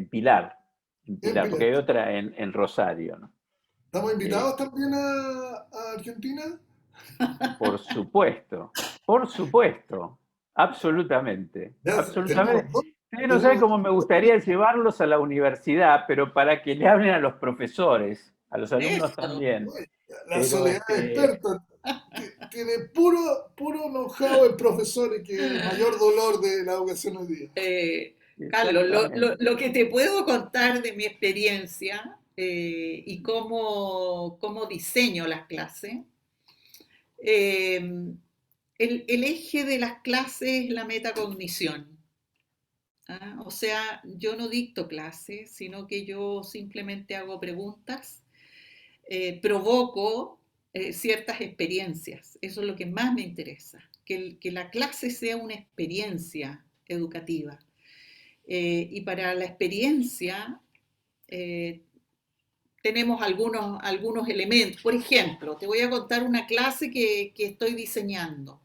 Pilar. En Pilar, porque hay otra en Rosario, ¿no? ¿Estamos invitados también a Argentina? Por supuesto, absolutamente. Absolutamente. Ustedes no saben cómo me gustaría llevarlos a la universidad, pero para que le hablen a los profesores, a los alumnos también. La Soledad experta tiene puro know-how el profesor, que es el mayor dolor de la educación hoy día. Carlos, lo que te puedo contar de mi experiencia y cómo diseño las clases, el eje de las clases es la metacognición. O sea, yo no dicto clases, sino que yo simplemente hago preguntas, provoco ciertas experiencias. Eso es lo que más me interesa, que la clase sea una experiencia educativa. Y para la experiencia tenemos algunos elementos. Por ejemplo, te voy a contar una clase que estoy diseñando.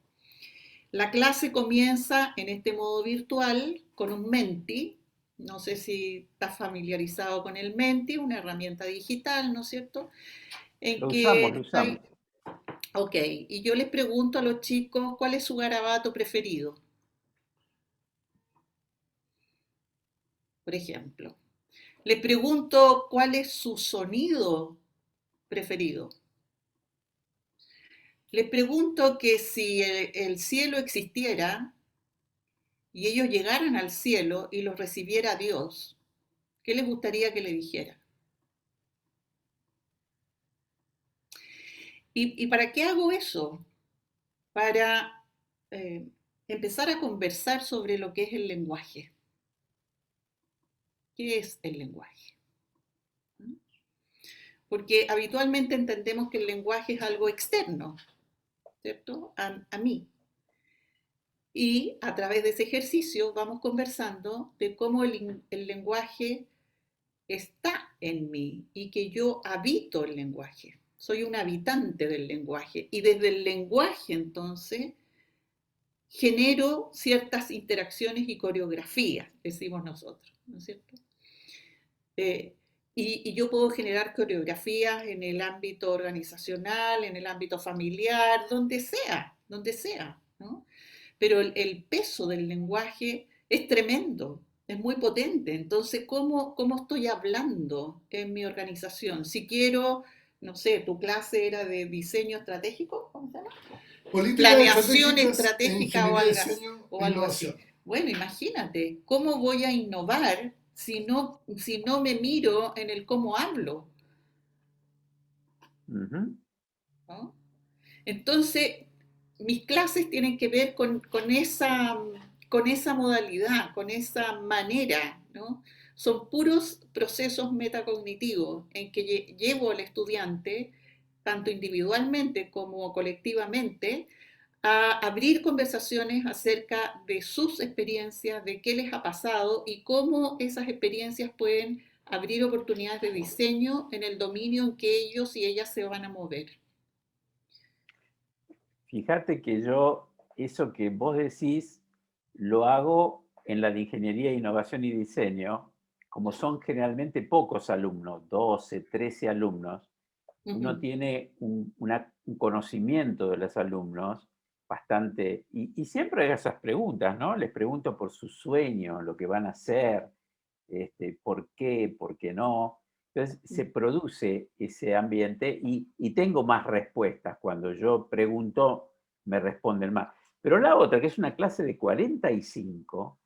La clase comienza en este modo virtual con un Menti. No sé si estás familiarizado con el Menti, una herramienta digital, ¿no es cierto? En Lo que usamos. Ok, y yo les pregunto a los chicos cuál es su garabato preferido, por ejemplo. Les pregunto cuál es su sonido preferido. Les pregunto que si el cielo existiera y ellos llegaran al cielo y los recibiera Dios, ¿qué les gustaría que le dijera? ¿Y para qué hago eso? Para empezar a conversar sobre lo que es el lenguaje. ¿Qué es el lenguaje? Porque habitualmente entendemos que el lenguaje es algo externo, ¿cierto? A mí. Y a través de ese ejercicio vamos conversando de cómo el lenguaje está en mí y que yo habito el lenguaje. Soy un habitante del lenguaje. Y desde el lenguaje, entonces, genero ciertas interacciones y coreografías, decimos nosotros, ¿no es cierto? Y yo puedo generar coreografías en el ámbito organizacional, en el ámbito familiar, donde sea, ¿no? Pero el peso del lenguaje es tremendo, es muy potente. Entonces, ¿cómo estoy hablando en mi organización? Si quiero, no sé, tu clase era de diseño estratégico, ¿cómo se llama? Planeación estratégica o algo así. Bueno, imagínate, ¿cómo voy a innovar si no me miro en el cómo hablo? ¿No? Entonces, mis clases tienen que ver con esa modalidad, con esa manera, ¿no? Son puros procesos metacognitivos en que llevo al estudiante, tanto individualmente como colectivamente, a abrir conversaciones acerca de sus experiencias, de qué les ha pasado y cómo esas experiencias pueden abrir oportunidades de diseño en el dominio en que ellos y ellas se van a mover. Fíjate que yo, eso que vos decís, lo hago en la de Ingeniería, Innovación y Diseño, como son generalmente pocos alumnos, 12, 13 alumnos, uno tiene un conocimiento de los alumnos bastante, y siempre hay esas preguntas, ¿no? Les pregunto por sus sueños, lo que van a hacer, por qué no. Entonces se produce ese ambiente y tengo más respuestas. Cuando yo pregunto, me responden más. Pero la otra, que es una clase de 45,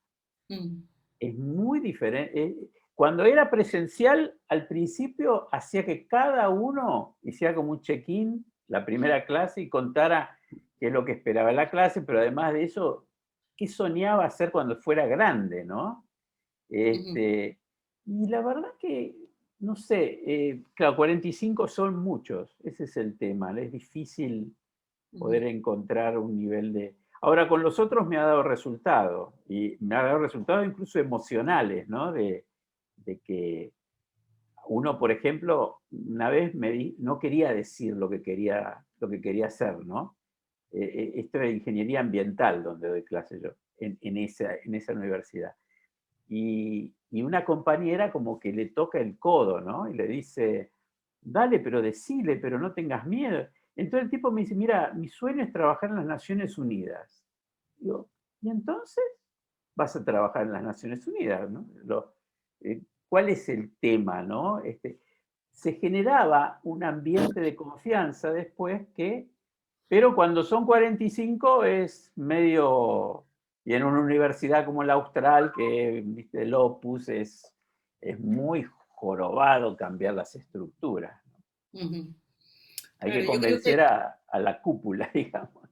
es muy diferente. Cuando era presencial, al principio hacía que cada uno hiciera como un check-in la primera clase y contara qué es lo que esperaba la clase, pero además de eso, qué soñaba hacer cuando fuera grande, ¿no? Y la verdad que, no sé, claro, 45 son muchos, ese es el tema, es difícil poder encontrar un nivel de... Ahora, con los otros me ha dado resultado, y me ha dado resultados incluso emocionales, ¿no? De que uno, por ejemplo, una vez no quería decir lo que quería hacer, ¿no? Esto es ingeniería ambiental donde doy clase yo, en esa universidad. Y una compañera como que le toca el codo, ¿no? Y le dice, dale, pero decile, pero no tengas miedo. Entonces el tipo me dice, mira, mi sueño es trabajar en las Naciones Unidas. Digo, ¿y entonces? Vas a trabajar en las Naciones Unidas, ¿no? ¿Cuál es el tema, no? Se generaba un ambiente de confianza después pero cuando son 45 es medio, y en una universidad como la Austral, que viste, el Opus es muy jorobado cambiar las estructuras. Hay que convencer a la cúpula, digamos.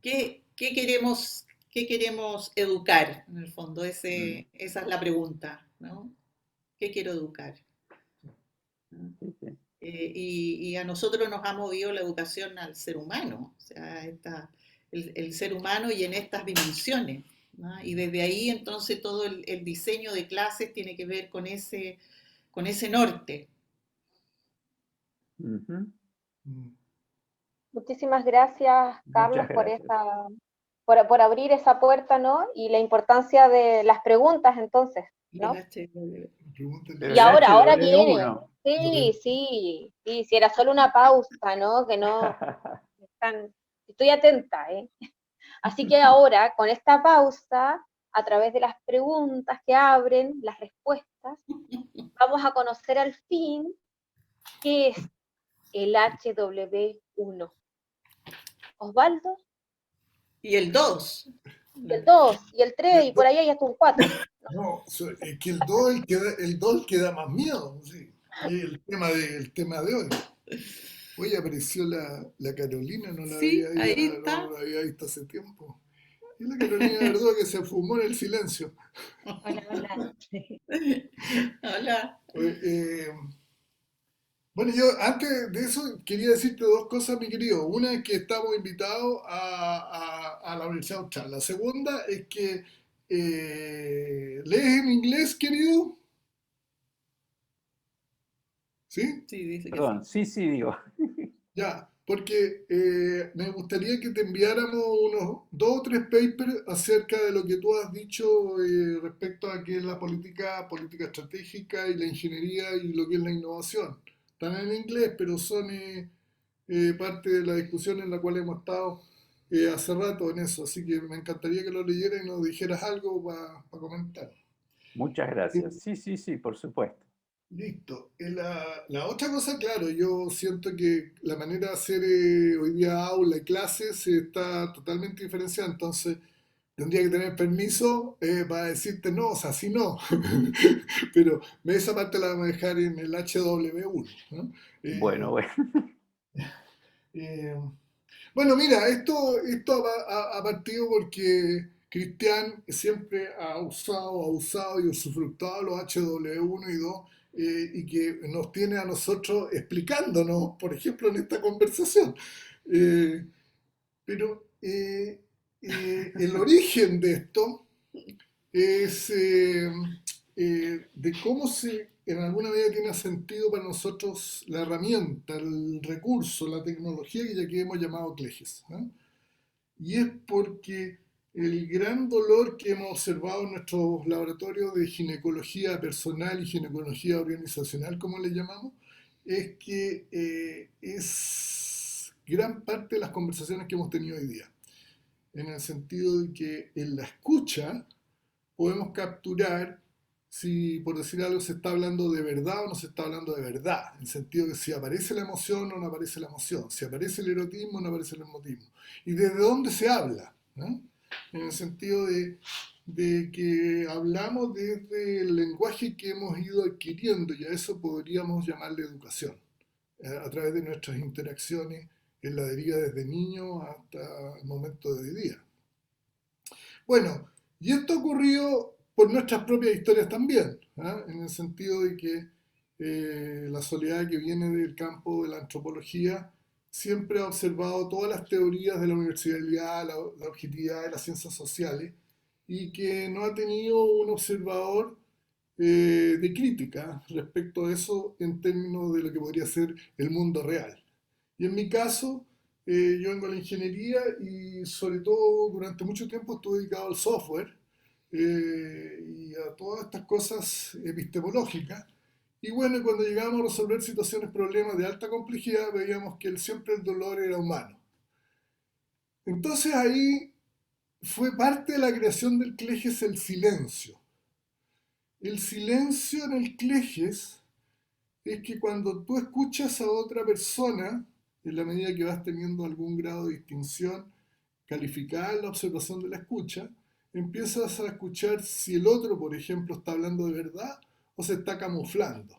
¿Qué queremos educar, en el fondo? Esa es la pregunta, ¿no? ¿Qué quiero educar? Y a nosotros nos ha movido la educación al ser humano, o sea, el ser humano y en estas dimensiones, ¿no? Y desde ahí entonces todo el diseño de clases tiene que ver con ese con ese norte. Ujú. Muchísimas gracias, Carlos, Muchas gracias. por abrir esa puerta, ¿no? Y la importancia de las preguntas, entonces, ¿no? Pregúntale. Pero Y el ahora viene. HW1. Sí, si era solo una pausa, ¿no? Que no estoy atenta, ¿eh? Así que ahora, con esta pausa, a través de las preguntas que abren, las respuestas, vamos a conocer al fin qué es el HW1. Osvaldo, Y el 2. y el 2, y el 3, y por ahí hay hasta un 4. No, es que el 2 el 2 que da más miedo, sí. Y el tema de hoy. Hoy apareció la Carolina, no la Sí, había, ahí no está. la había visto hace tiempo. Y la Carolina Verdúa que se fumó en el silencio. Hola, hola. Hola. Bueno, yo antes de eso quería decirte dos cosas, mi querido. Una es que estamos invitados a la Universidad Austral. La segunda es que ¿lees en inglés, querido? ¿Sí? Sí, dice que Perdón, sí. sí, digo. Ya, porque me gustaría que te enviáramos unos 2 o 3 papers acerca de lo que tú has dicho respecto a qué es la política estratégica y la ingeniería y lo que es la innovación. Están en inglés, pero son parte de la discusión en la cual hemos estado hace rato en eso, así que me encantaría que lo leyeras y nos dijeras algo para comentar. Muchas gracias. Sí, por supuesto. Listo. La otra cosa, claro, yo siento que la manera de hacer hoy día aula y clases está totalmente diferenciada, entonces tendría que tener permiso para decirte no, o sea, sí no. Pero esa parte la vamos a dejar en el HW1, ¿no? Bueno, bueno. Eh, bueno, mira, esto ha partido porque Cristian siempre ha usado y usufructuado los HW1 y 2 y que nos tiene a nosotros explicándonos, por ejemplo, en esta conversación. Eh, pero el origen de esto es de cómo en alguna medida tiene sentido para nosotros la herramienta, el recurso, la tecnología que ya que hemos llamado CLEGES, ¿no? Y es porque el gran dolor que hemos observado en nuestros laboratorios de ginecología personal y ginecología organizacional, como le llamamos, es que es gran parte de las conversaciones que hemos tenido hoy día, en el sentido de que en la escucha podemos capturar si, por decir algo, se está hablando de verdad o no se está hablando de verdad, en el sentido de si aparece la emoción o no aparece la emoción, si aparece el erotismo o no aparece el erotismo, y desde dónde se habla, ¿no? En el sentido de que hablamos desde el lenguaje que hemos ido adquiriendo, y a eso podríamos llamarle educación, a través de nuestras interacciones en la deriva desde niño hasta el momento de hoy día. Bueno, y esto ocurrió por nuestras propias historias también, ¿ah? En el sentido de que la Soledad, que viene del campo de la antropología, siempre ha observado todas las teorías de la universalidad, la objetividad de las ciencias sociales, y que no ha tenido un observador de crítica respecto a eso en términos de lo que podría ser el mundo real. Y en mi caso, yo vengo a la ingeniería y sobre todo durante mucho tiempo estuve dedicado al software y a todas estas cosas epistemológicas. Y bueno, cuando llegábamos a resolver situaciones, problemas de alta complejidad, veíamos que siempre el dolor era humano. Entonces ahí fue parte de la creación del CLEGES el silencio. El silencio en el CLEGES es que cuando tú escuchas a otra persona, en la medida que vas teniendo algún grado de distinción, calificada en la observación de la escucha, empiezas a escuchar si el otro, por ejemplo, está hablando de verdad o se está camuflando.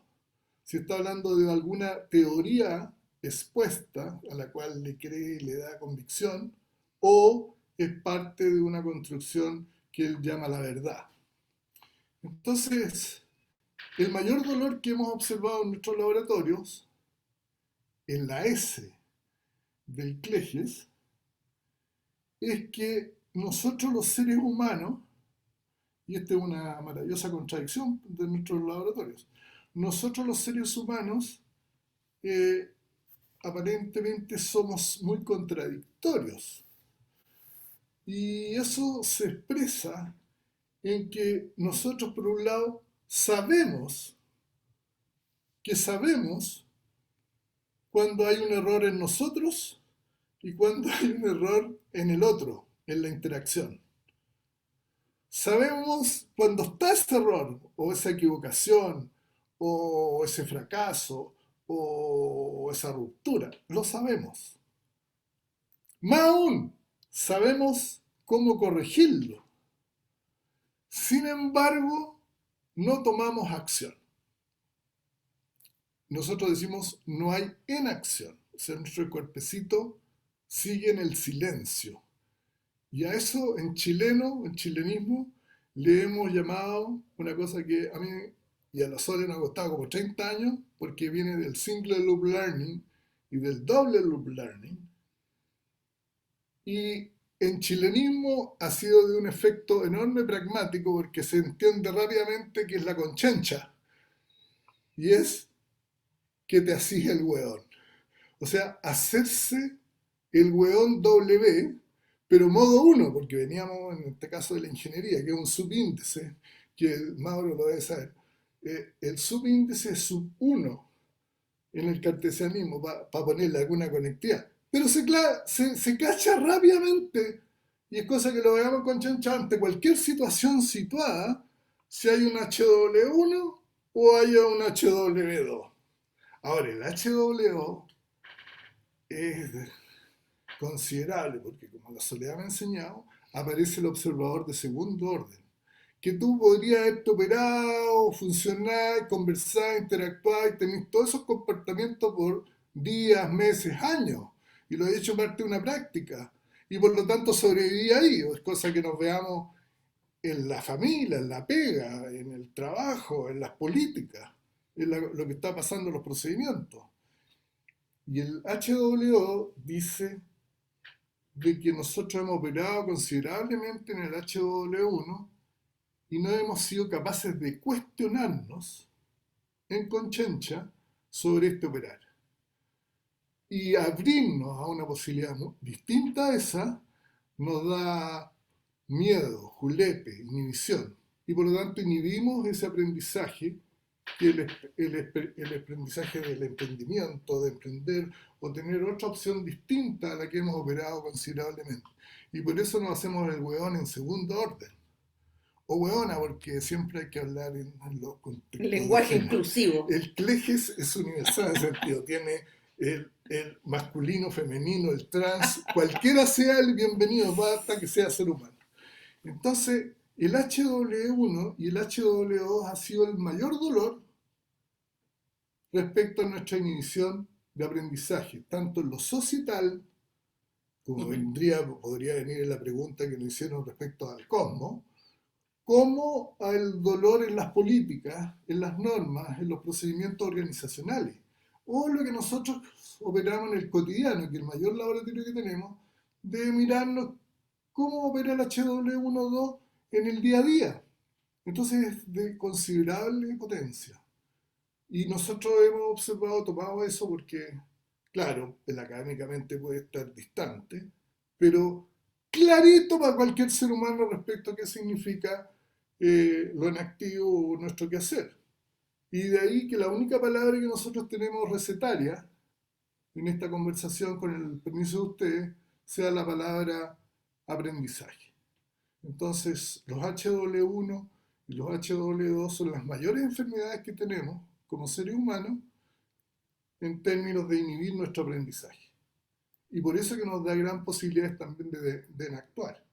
Si está hablando de alguna teoría expuesta a la cual le cree y le da convicción, o es parte de una construcción que él llama la verdad. Entonces, el mayor dolor que hemos observado en nuestros laboratorios, en la S del CLEGES, es que nosotros los seres humanos, y esta es una maravillosa contradicción de nuestros laboratorios, nosotros los seres humanos aparentemente somos muy contradictorios. Y eso se expresa en que nosotros, por un lado, sabemos cuando hay un error en nosotros y cuando hay un error en el otro, en la interacción. Sabemos cuando está ese error, o esa equivocación, o ese fracaso, o esa ruptura. Lo sabemos. Más aún, sabemos cómo corregirlo. Sin embargo, no tomamos acción. Nosotros decimos no hay inacción. O sea, nuestro cuerpecito sigue en el silencio. Y a eso en chilenismo, le hemos llamado una cosa que a mí y a la Sole nos ha costado como 30 años, porque viene del single loop learning y del double loop learning. Y en chilenismo ha sido de un efecto enorme pragmático, porque se entiende rápidamente que es la conchencha. Y es que te hacís el hueón. O sea, hacerse el hueón W, pero modo 1, porque veníamos en este caso de la ingeniería, que es un subíndice, que Mauro lo debe saber. El subíndice es sub 1 en el cartesianismo, para ponerle alguna conectividad. Pero se cacha rápidamente, y es cosa que lo veamos con chancha ante cualquier situación situada, si hay un HW1 o hay un HW2. Ahora, el HW es considerable, porque como la Soledad me ha enseñado, aparece el observador de segundo orden, que tú podrías haberte operado, funcionar, conversar, interactuar y tener todos esos comportamientos por días, meses, años, y lo he hecho parte de una práctica, y por lo tanto sobreviví ahí. Es cosa que nos veamos en la familia, en la pega, en el trabajo, en las políticas, en lo que está pasando en los procedimientos. Y el HWO dice de que nosotros hemos operado considerablemente en el HW1 y no hemos sido capaces de cuestionarnos en conchencha sobre este operar. Y abrirnos a una posibilidad distinta a esa nos da miedo, julepe, inhibición. Y por lo tanto inhibimos ese aprendizaje, que el aprendizaje del emprendimiento, de emprender o tener otra opción distinta a la que hemos operado considerablemente. Y por eso nos hacemos el hueón en segundo orden. O hueona, porque siempre hay que hablar en los contextos. El lenguaje inclusivo. El clejes es universal en ese sentido. Tiene el masculino, femenino, el trans, cualquiera sea el bienvenido, basta que sea ser humano. Entonces, el HW1 y el HW2 ha sido el mayor dolor respecto a nuestra inhibición de aprendizaje, tanto en lo societal, como podría venir en la pregunta que nos hicieron respecto al cosmos, como al dolor en las políticas, en las normas, en los procedimientos organizacionales, o lo que nosotros operamos en el cotidiano, que el mayor laboratorio que tenemos, de mirarnos cómo opera el HW1-2 en el día a día. Entonces es de considerable potencia. Y nosotros hemos observado, tomado eso porque, claro, académicamente puede estar distante, pero clarito para cualquier ser humano respecto a qué significa lo inactivo o nuestro quehacer. Y de ahí que la única palabra que nosotros tenemos recetaria en esta conversación, con el permiso de ustedes, sea la palabra aprendizaje. Entonces, los HW1 y los HW2 son las mayores enfermedades que tenemos como seres humanos en términos de inhibir nuestro aprendizaje. Y por eso que nos da gran posibilidades también de actuar.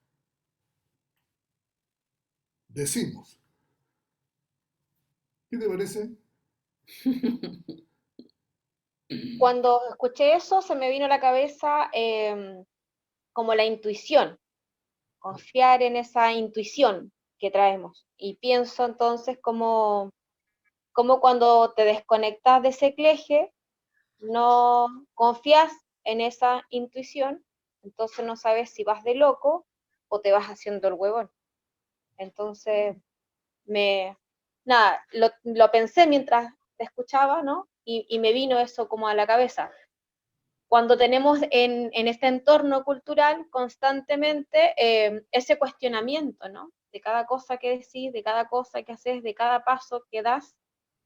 Decimos. ¿Qué te parece? Cuando escuché eso, se me vino a la cabeza como la intuición, confiar en esa intuición que traemos. Y pienso entonces como cuando te desconectas de ese eje, no confías en esa intuición, entonces no sabes si vas de loco o te vas haciendo el huevón. Entonces, lo pensé mientras te escuchaba, ¿no? Y me vino eso como a la cabeza. Cuando tenemos en este entorno cultural constantemente ese cuestionamiento, ¿no? De cada cosa que decís, de cada cosa que haces, de cada paso que das.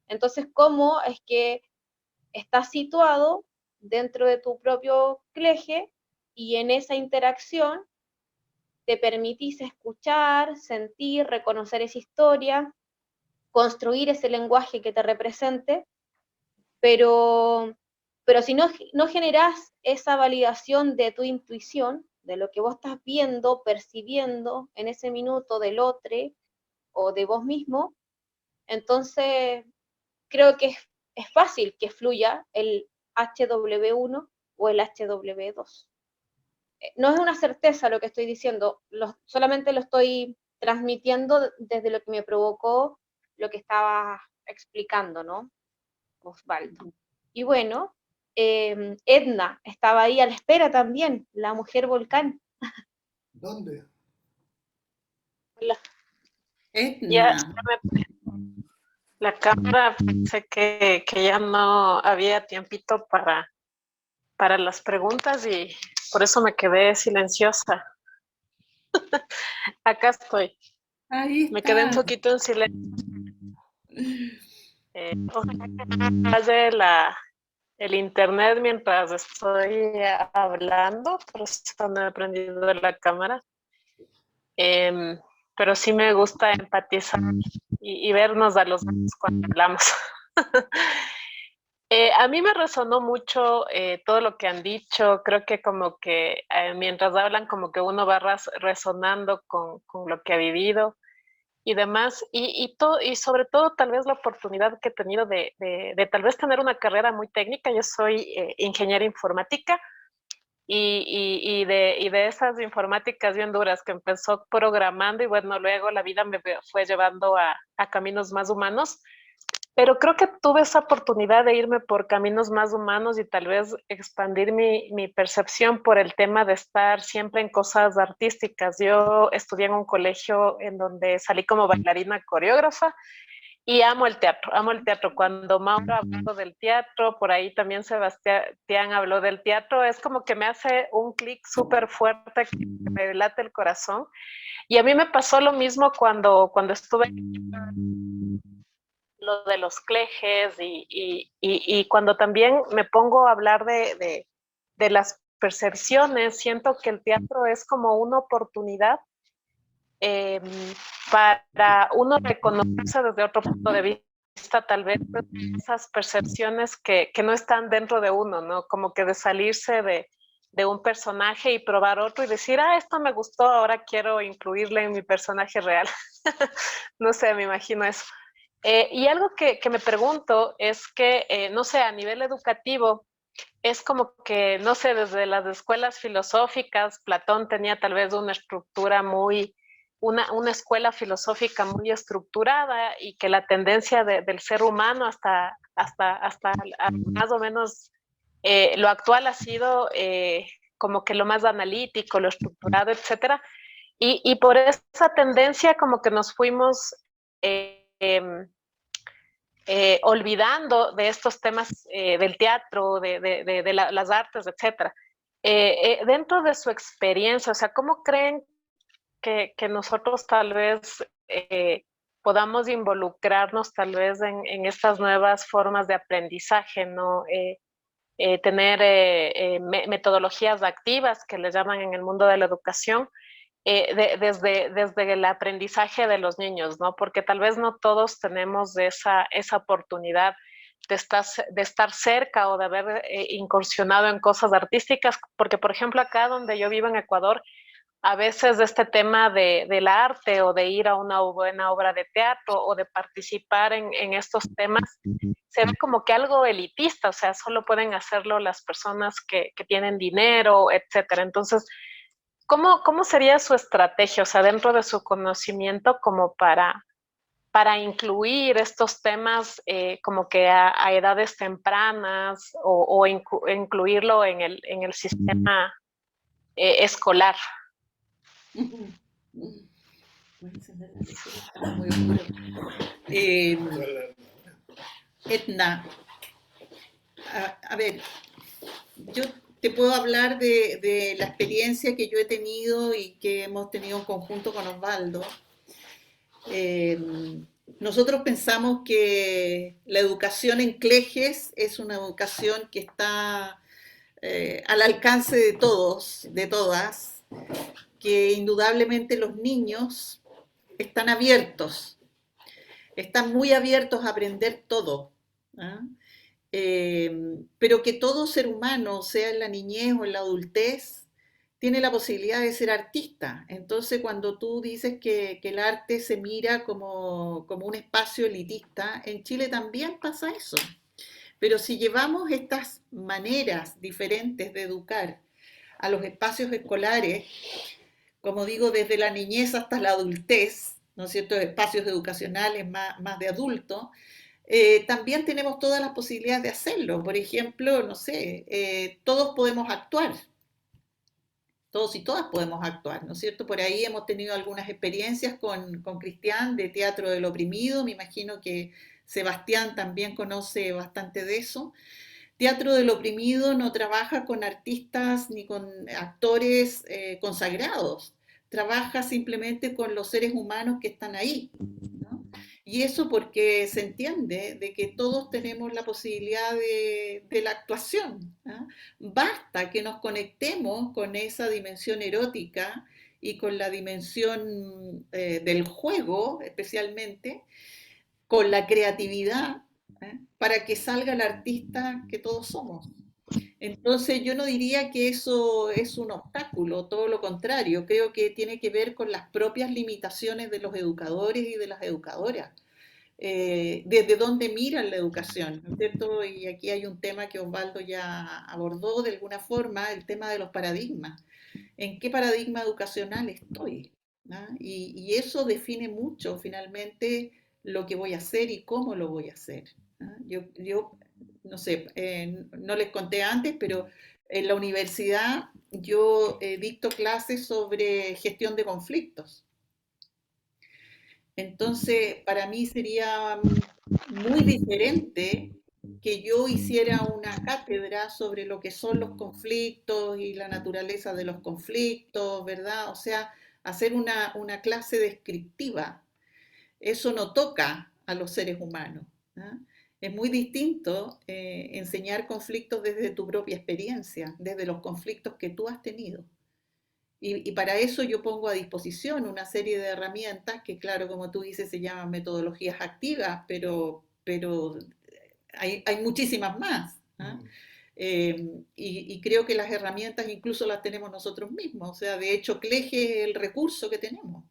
Entonces, ¿cómo es que estás situado dentro de tu propio cleje y en esa interacción te permitís escuchar, sentir, reconocer esa historia, construir ese lenguaje que te represente, pero si no generás esa validación de tu intuición, de lo que vos estás viendo, percibiendo en ese minuto del otro o de vos mismo, entonces creo que es fácil que fluya el HW1 o el HW2. No es una certeza lo que estoy diciendo, solamente lo estoy transmitiendo desde lo que me provocó lo que estaba explicando, ¿no? Osvaldo. Y bueno, Edna estaba ahí a la espera también, la mujer volcán. ¿Dónde? Ya la cámara, pensé que ya no había tiempito para las preguntas y por eso me quedé silenciosa. Acá estoy. Ahí Me quedé un está. poquito en silencio. Ojalá que no falle el internet mientras estoy hablando, por eso no he prendido la cámara. Pero sí me gusta empatizar y vernos a los ojos cuando hablamos. A mí me resonó mucho todo lo que han dicho. Creo que como que mientras hablan como que uno va resonando con lo que ha vivido y demás. Y sobre todo tal vez la oportunidad que he tenido de tal vez tener una carrera muy técnica. Yo soy ingeniera informática y de esas informáticas bien duras que empezó programando y bueno, luego la vida me fue llevando a caminos más humanos. Pero creo que tuve esa oportunidad de irme por caminos más humanos y tal vez expandir mi percepción por el tema de estar siempre en cosas artísticas. Yo estudié en un colegio en donde salí como bailarina coreógrafa y amo el teatro, amo el teatro. Cuando Mauro habló del teatro, por ahí también Sebastián habló del teatro, es como que me hace un clic súper fuerte que me late el corazón. Y a mí me pasó lo mismo cuando estuve lo de los clejes y cuando también me pongo a hablar de las percepciones, siento que el teatro es como una oportunidad para uno reconocerse desde otro punto de vista, tal vez esas percepciones que no están dentro de uno, ¿no? Como que de salirse de un personaje y probar otro y decir, esto me gustó, ahora quiero incluirle en mi personaje real. No sé, me imagino eso. Y algo que me pregunto es que, no sé, a nivel educativo, es como que, no sé, desde las escuelas filosóficas, Platón tenía tal vez una estructura una escuela filosófica muy estructurada y que la tendencia del ser humano hasta más o menos lo actual ha sido como que lo más analítico, lo estructurado, etcétera. Y por esa tendencia como que nos fuimos olvidando de estos temas del teatro, de las artes, etcétera. Dentro de su experiencia, o sea, ¿cómo creen que nosotros tal vez podamos involucrarnos tal vez en estas nuevas formas de aprendizaje, ¿no? Tener metodologías activas que le llaman en el mundo de la educación, desde el aprendizaje de los niños, ¿no? Porque tal vez no todos tenemos esa oportunidad de estar cerca o de haber incursionado en cosas artísticas, porque por ejemplo acá donde yo vivo en Ecuador, a veces este tema del arte o de ir a una buena obra de teatro o de participar en estos temas se ve como que algo elitista, o sea, solo pueden hacerlo las personas que tienen dinero, etcétera. Entonces, ¿cómo sería su estrategia, o sea, dentro de su conocimiento como para incluir estos temas como que a edades tempranas o incluirlo en el sistema escolar? Etna, a ver, yo te puedo hablar de la experiencia que yo he tenido y que hemos tenido en conjunto con Osvaldo. Nosotros pensamos que la educación en Cleges es una educación que está al alcance de todos, de todas, que indudablemente los niños están abiertos, están muy abiertos a aprender todo, ¿ah? Pero que todo ser humano, sea en la niñez o en la adultez, tiene la posibilidad de ser artista. Entonces, cuando tú dices que el arte se mira como un espacio elitista, en Chile también pasa eso. Pero si llevamos estas maneras diferentes de educar a los espacios escolares, como digo, desde la niñez hasta la adultez, ¿no es cierto?, espacios educacionales más de adulto, también tenemos todas las posibilidades de hacerlo. Por ejemplo, no sé, todos podemos actuar, todos y todas podemos actuar, ¿no es cierto? Por ahí hemos tenido algunas experiencias con Cristian de Teatro del Oprimido, me imagino que Sebastián también conoce bastante de eso. Teatro del Oprimido no trabaja con artistas ni con actores consagrados, trabaja simplemente con los seres humanos que están ahí, ¿no? Y eso porque se entiende de que todos tenemos la posibilidad de la actuación, ¿ah? Basta que nos conectemos con esa dimensión erótica y con la dimensión del juego especialmente, con la creatividad, para que salga el artista que todos somos. Entonces yo no diría que eso es un obstáculo, todo lo contrario, creo que tiene que ver con las propias limitaciones de los educadores y de las educadoras, desde dónde miran la educación, ¿no es cierto? Y aquí hay un tema que Osvaldo ya abordó de alguna forma, el tema de los paradigmas. ¿En qué paradigma educacional estoy? ¿Ah? Y eso define mucho finalmente lo que voy a hacer y cómo lo voy a hacer. ¿Ah? Yo no sé, no les conté antes, pero en la universidad yo dicto clases sobre gestión de conflictos. Entonces, para mí sería muy diferente que yo hiciera una cátedra sobre lo que son los conflictos y la naturaleza de los conflictos, ¿verdad? O sea, hacer una clase descriptiva. Eso no toca a los seres humanos, ¿ah? Es muy distinto enseñar conflictos desde tu propia experiencia, desde los conflictos que tú has tenido. Y para eso yo pongo a disposición una serie de herramientas que, claro, como tú dices, se llaman metodologías activas, pero hay muchísimas más, ¿ah? Y creo que las herramientas incluso las tenemos nosotros mismos. O sea, de hecho, Cleges es el recurso que tenemos.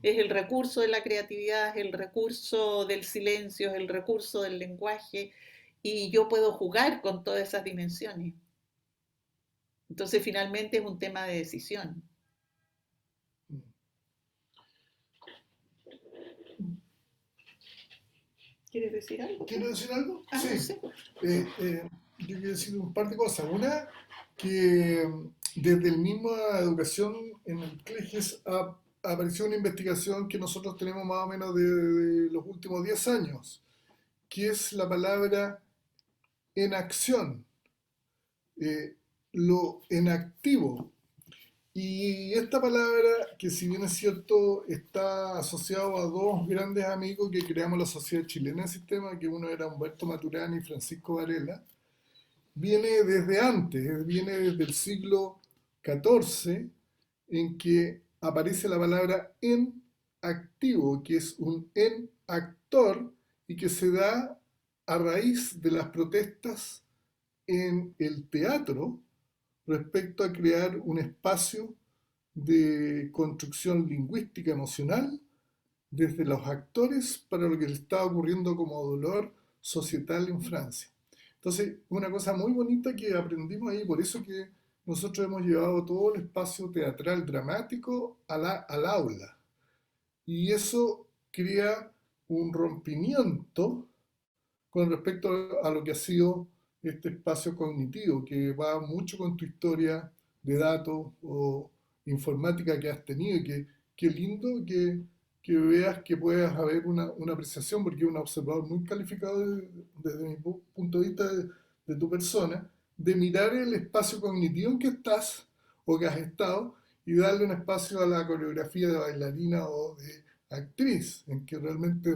Es el recurso de la creatividad, es el recurso del silencio, es el recurso del lenguaje, y yo puedo jugar con todas esas dimensiones. Entonces, finalmente es un tema de decisión. ¿Quieres decir algo? ¿Quiero decir algo? Ah, Sí. no sé. Yo quiero decir un par de cosas. Una, que desde el mismo educación en el Cleges apareció una investigación que nosotros tenemos más o menos de los últimos 10 años, que es la palabra en acción, lo en activo. Y esta palabra, que si bien es cierto, está asociado a dos grandes amigos que creamos la Sociedad Chilena de Sistema, que uno era Humberto Maturana y Francisco Varela, viene desde antes, viene desde el siglo XIV, en que aparece la palabra en activo, que es un en actor y que se da a raíz de las protestas en el teatro respecto a crear un espacio de construcción lingüística emocional desde los actores para lo que le estaba ocurriendo como dolor societal en Francia. Entonces, una cosa muy bonita que aprendimos ahí, por eso que nosotros hemos llevado todo el espacio teatral dramático al aula. Y eso crea un rompimiento con respecto a lo que ha sido este espacio cognitivo, que va mucho con tu historia de datos o informática que has tenido, y que qué lindo que que veas que puedas haber una apreciación, porque es un observador muy calificado desde mi punto de vista de tu persona, de mirar el espacio cognitivo en que estás o que has estado y darle un espacio a la coreografía de bailarina o de actriz, en que realmente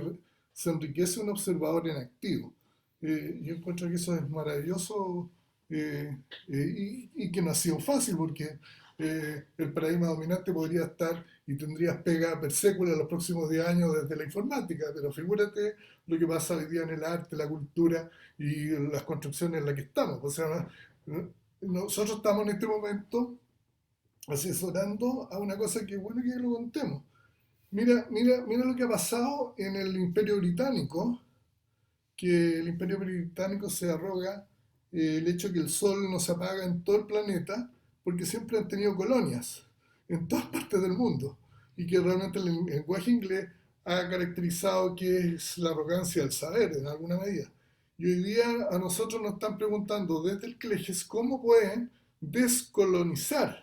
se enriquece un observador en activo. Yo encuentro que eso es maravilloso y que no ha sido fácil porque el paradigma dominante podría estar y tendrías pega per sécula en los próximos 10 años desde la informática, pero figúrate lo que pasa hoy día en el arte, la cultura y las construcciones en las que estamos. O sea, nosotros estamos en este momento asesorando a una cosa que es bueno que lo contemos. Mira lo que ha pasado en el Imperio Británico, que el Imperio Británico se arroga el hecho de que el sol no se apaga en todo el planeta, porque siempre han tenido colonias en todas partes del mundo, y que realmente el lenguaje inglés ha caracterizado que es la arrogancia del saber en alguna medida. Y hoy día a nosotros nos están preguntando desde el CLEGES cómo pueden descolonizar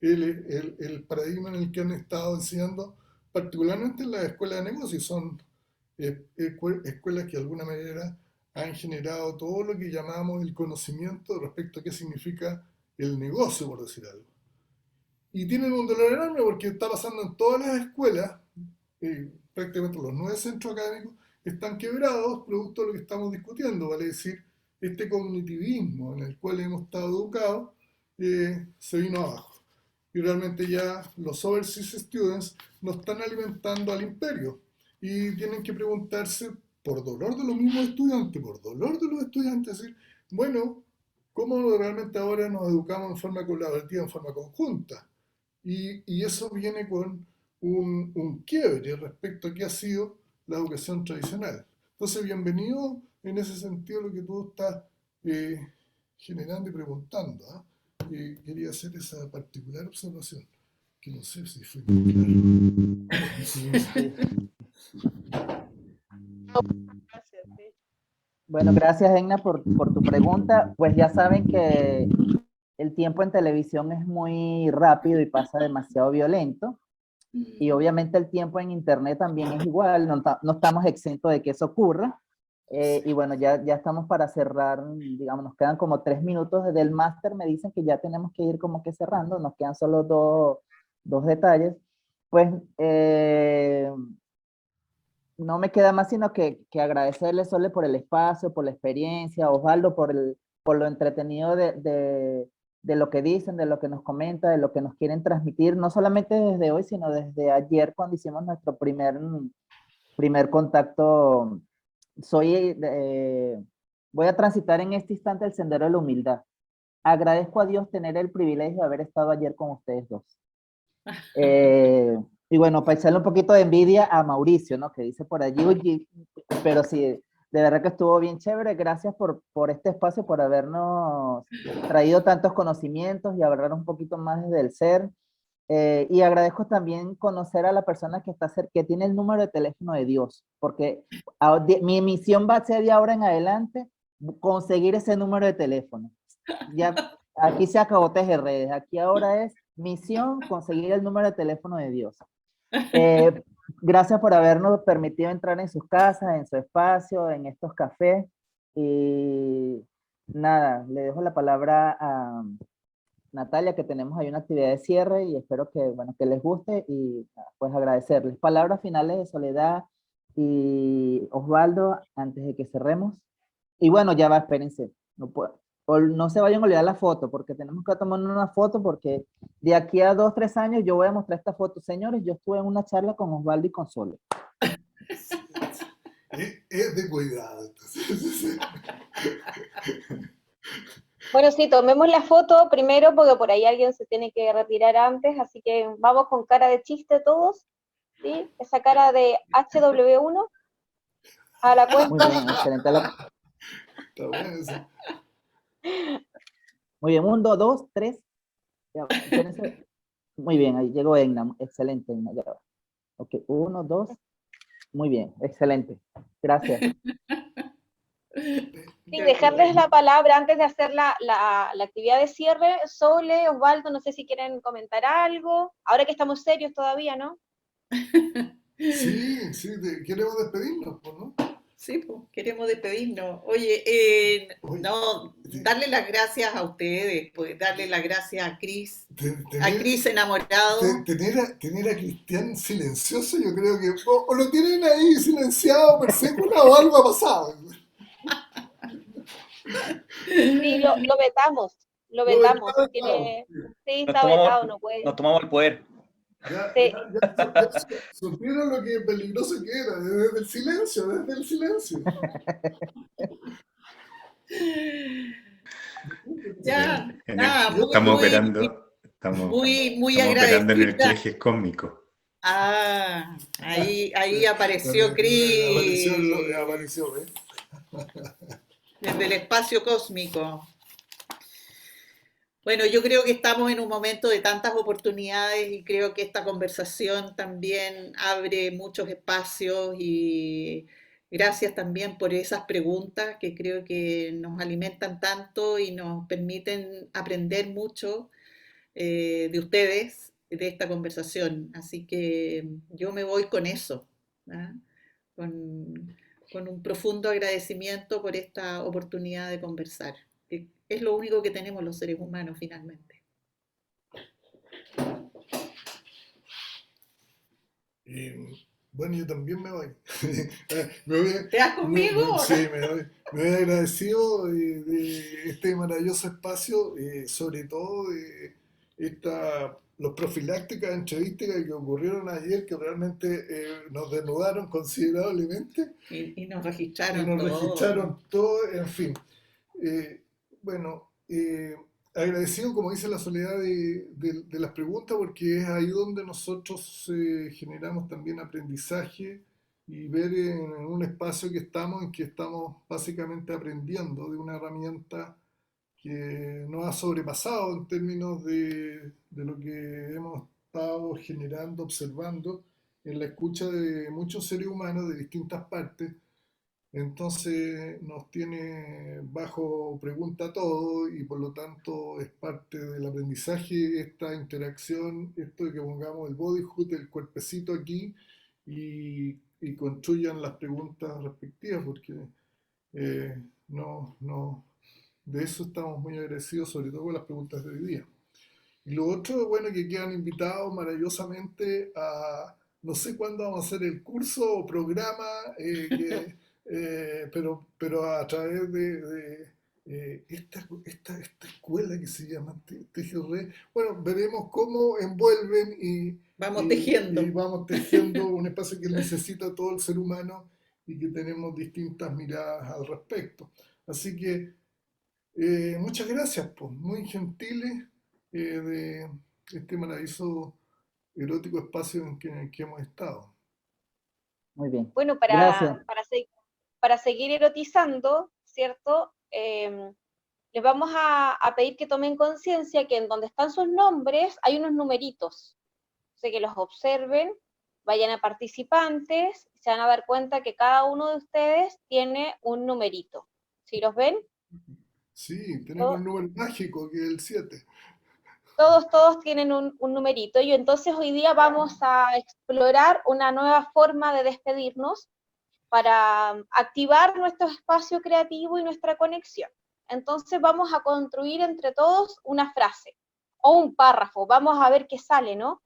el paradigma en el que han estado enseñando, particularmente en las escuelas de negocios. Son escuelas que de alguna manera han generado todo lo que llamamos el conocimiento respecto a qué significa el negocio, por decir algo. Y tienen un dolor enorme porque está pasando en todas las escuelas, prácticamente los 9 centros académicos están quebrados producto de lo que estamos discutiendo, vale decir, este cognitivismo en el cual hemos estado educados se vino abajo. Y realmente ya los overseas students nos están alimentando al imperio y tienen que preguntarse, por dolor de los mismos estudiantes, por dolor de los estudiantes, decir, bueno, ¿cómo realmente ahora nos educamos en forma colaborativa, en forma conjunta? Y eso viene con un quiebre respecto a qué ha sido la educación tradicional. Entonces, bienvenido en ese sentido lo que tú estás generando y preguntando. Quería hacer esa particular observación, que no sé si fue muy claro. Gracias, sí. Bueno, gracias, Egna, por tu pregunta. Pues ya saben que el tiempo en televisión es muy rápido y pasa demasiado violento. Y obviamente el tiempo en internet también es igual, no estamos exentos de que eso ocurra. Y bueno, ya estamos para cerrar, digamos, nos quedan como 3 minutos desde el máster, me dicen que ya tenemos que ir como que cerrando, nos quedan solo dos detalles. Pues no me queda más sino que agradecerle, Sole, por el espacio, por la experiencia, Osvaldo, por lo entretenido de lo que dicen, de lo que nos comenta, de lo que nos quieren transmitir, no solamente desde hoy, sino desde ayer cuando hicimos nuestro primer contacto. Voy a transitar en este instante el sendero de la humildad. Agradezco a Dios tener el privilegio de haber estado ayer con ustedes dos. Y bueno, para echarle un poquito de envidia a Mauricio, ¿no? Que dice por allí, oye, pero sí, de verdad que estuvo bien chévere. Gracias por este espacio, por habernos traído tantos conocimientos y hablar un poquito más desde el ser. Y agradezco también conocer a la persona que tiene el número de teléfono de Dios, porque mi misión va a ser de ahora en adelante conseguir ese número de teléfono. Ya, aquí se acabó Tejer Redes, aquí ahora es misión conseguir el número de teléfono de Dios. Gracias por habernos permitido entrar en sus casas, en su espacio, en estos cafés. Y nada, le dejo la palabra a Natalia, que tenemos ahí una actividad de cierre y espero que, bueno, que les guste y pues agradecerles. Palabras finales de Soledad y Osvaldo antes de que cerremos. Y bueno, ya va, espérense. No se vayan a olvidar la foto, porque tenemos que tomar una foto, porque de aquí a 2, 3 años yo voy a mostrar esta foto. Señores, yo estuve en una charla con Osvaldo y con Sole. Es de cuidado. Bueno, sí, tomemos la foto primero porque por ahí alguien se tiene que retirar antes, así que vamos con cara de chiste todos, ¿sí? Esa cara de HW1 a la cuenta. Muy bien, excelente. Está bueno eso. Muy bien, 1, 2, 3. Ya, espérense. Muy bien, ahí llegó Egna. Excelente, Egna. Ya va. Ok, 1, 2. Muy bien, excelente. Gracias. Sí, dejarles la palabra antes de hacer la actividad de cierre. Sole, Osvaldo, no sé si quieren comentar algo. Ahora que estamos serios todavía, ¿no? Sí, sí, queremos despedirnos, pues, ¿no? Sí, pues, queremos despedirnos. Oye, Oye, no, darle las gracias a ustedes, pues darle las gracias a tener, Cris enamorado. tener a Cristian silencioso, yo creo que o lo tienen ahí silenciado per sécula o algo ha pasado. Sí, lo vetamos, lo Lo vetamos. vetado, Tiene, sí, Nos está vetado, tomamos, no puede. nos tomamos el poder. Sí, Ya supieron lo que peligroso que era, desde el silencio, desde el silencio. Ya, nada, Estamos operando, muy estamos operando en el agradecida. cleje cósmico. Ah, ahí apareció Cris Apareció, ¿eh? desde el espacio cósmico. Bueno, yo creo que estamos en un momento de tantas oportunidades y creo que esta conversación también abre muchos espacios y gracias también por esas preguntas que creo que nos alimentan tanto y nos permiten aprender mucho de ustedes, de esta conversación. Así que yo me voy con eso, ¿ah? Con un profundo agradecimiento por esta oportunidad de conversar. Que es lo único que tenemos los seres humanos finalmente. Bueno, yo también me voy. ¿Te vas conmigo? Sí, me voy agradecido de este maravilloso espacio, sobre todo de los profilácticas entrevísticas que ocurrieron ayer, que realmente nos desnudaron considerablemente. Y nos registraron Y nos todo. registraron todo, en fin. Bueno, agradecido, como dice la Soledad, de las preguntas, porque es ahí donde nosotros generamos también aprendizaje y ver en un espacio en que estamos básicamente aprendiendo de una herramienta que nos ha sobrepasado en términos de lo que hemos estado generando, observando en la escucha de muchos seres humanos de distintas partes. Entonces nos tiene bajo pregunta todo y por lo tanto es parte del aprendizaje esta interacción, esto de que pongamos el bodyhood, el cuerpecito aquí y construyan las preguntas respectivas, porque no, de eso estamos muy agradecidos, sobre todo con las preguntas de hoy día. Y lo otro, bueno, que quedan invitados maravillosamente a, no sé cuándo vamos a hacer el curso o programa, pero a través de esta escuela que se llama TGR, bueno, veremos cómo envuelven Vamos tejiendo. y vamos tejiendo un espacio que necesita todo el ser humano y que tenemos distintas miradas al respecto. Así que muchas gracias, pues, muy gentiles de este maravilloso erótico espacio en que hemos estado. Muy bien. bueno, Gracias. para seguir erotizando, ¿cierto? Les vamos a pedir que tomen conciencia que en donde están sus nombres hay unos numeritos. O sea, que los observen, vayan a participantes, se van a dar cuenta que cada uno de ustedes tiene un numerito. ¿Sí los ven? Sí, tenemos el número mágico que es el 7. Todos tienen un numerito y entonces hoy día vamos a explorar una nueva forma de despedirnos para activar nuestro espacio creativo y nuestra conexión. Entonces vamos a construir entre todos una frase o un párrafo, vamos a ver qué sale, ¿no?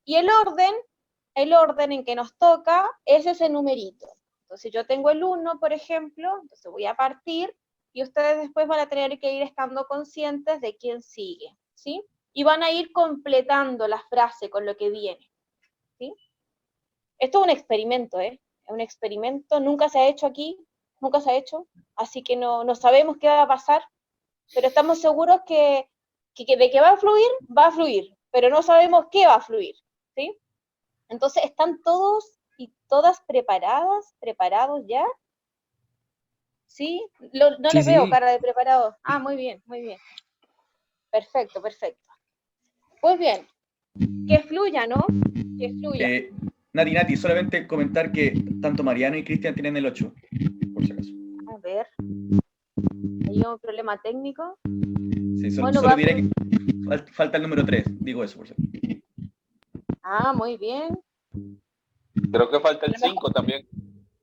Y el orden en que nos toca es ese numerito. Entonces yo tengo el 1, por ejemplo, entonces voy a partir y ustedes después van a tener que ir estando conscientes de quién sigue, ¿sí? Y van a ir completando la frase con lo que viene, ¿sí? Esto es un experimento, ¿eh? Es un experimento, nunca se ha hecho aquí, nunca se ha hecho, así que no sabemos qué va a pasar, pero estamos seguros de que va a fluir, pero no sabemos qué va a fluir, ¿sí? Entonces, ¿están todos y todas preparados ya? ¿Sí? No Sí, les veo sí. cara de preparados. Ah, muy bien, muy bien. Perfecto. Pues bien, que fluya, ¿no? Que fluya. Nati, solamente comentar que tanto Mariano y Cristian tienen el 8, por si acaso. A ver. ¿Hay un problema técnico? Sí, solo diré que falta el número 3, digo eso por si acaso. Ah, muy bien. Creo que falta el 5 también.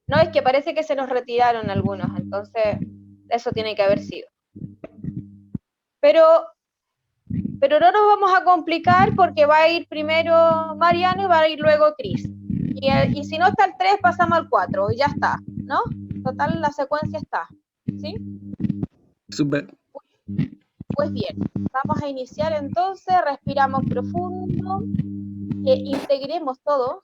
No, es que parece que se nos retiraron algunos, entonces eso tiene que haber sido. Pero no nos vamos a complicar porque va a ir primero Mariano y va a ir luego Cris. Y si no está el 3, pasamos al 4 y ya está, ¿no? Total, la secuencia está, ¿sí? Súper. Pues bien, vamos a iniciar entonces, respiramos profundo, integremos todo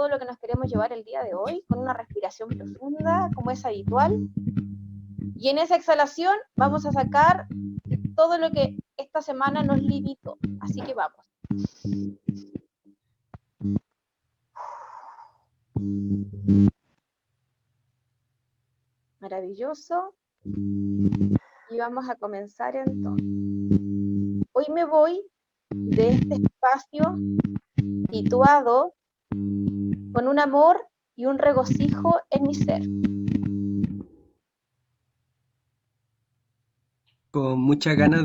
lo que nos queremos llevar el día de hoy con una respiración profunda, como es habitual. Y en esa exhalación vamos a sacar todo lo que esta semana nos limitó. Así que vamos. Maravilloso. Y vamos a comenzar entonces. Hoy me voy de este espacio situado con un amor y un regocijo en mi ser. Con muchas ganas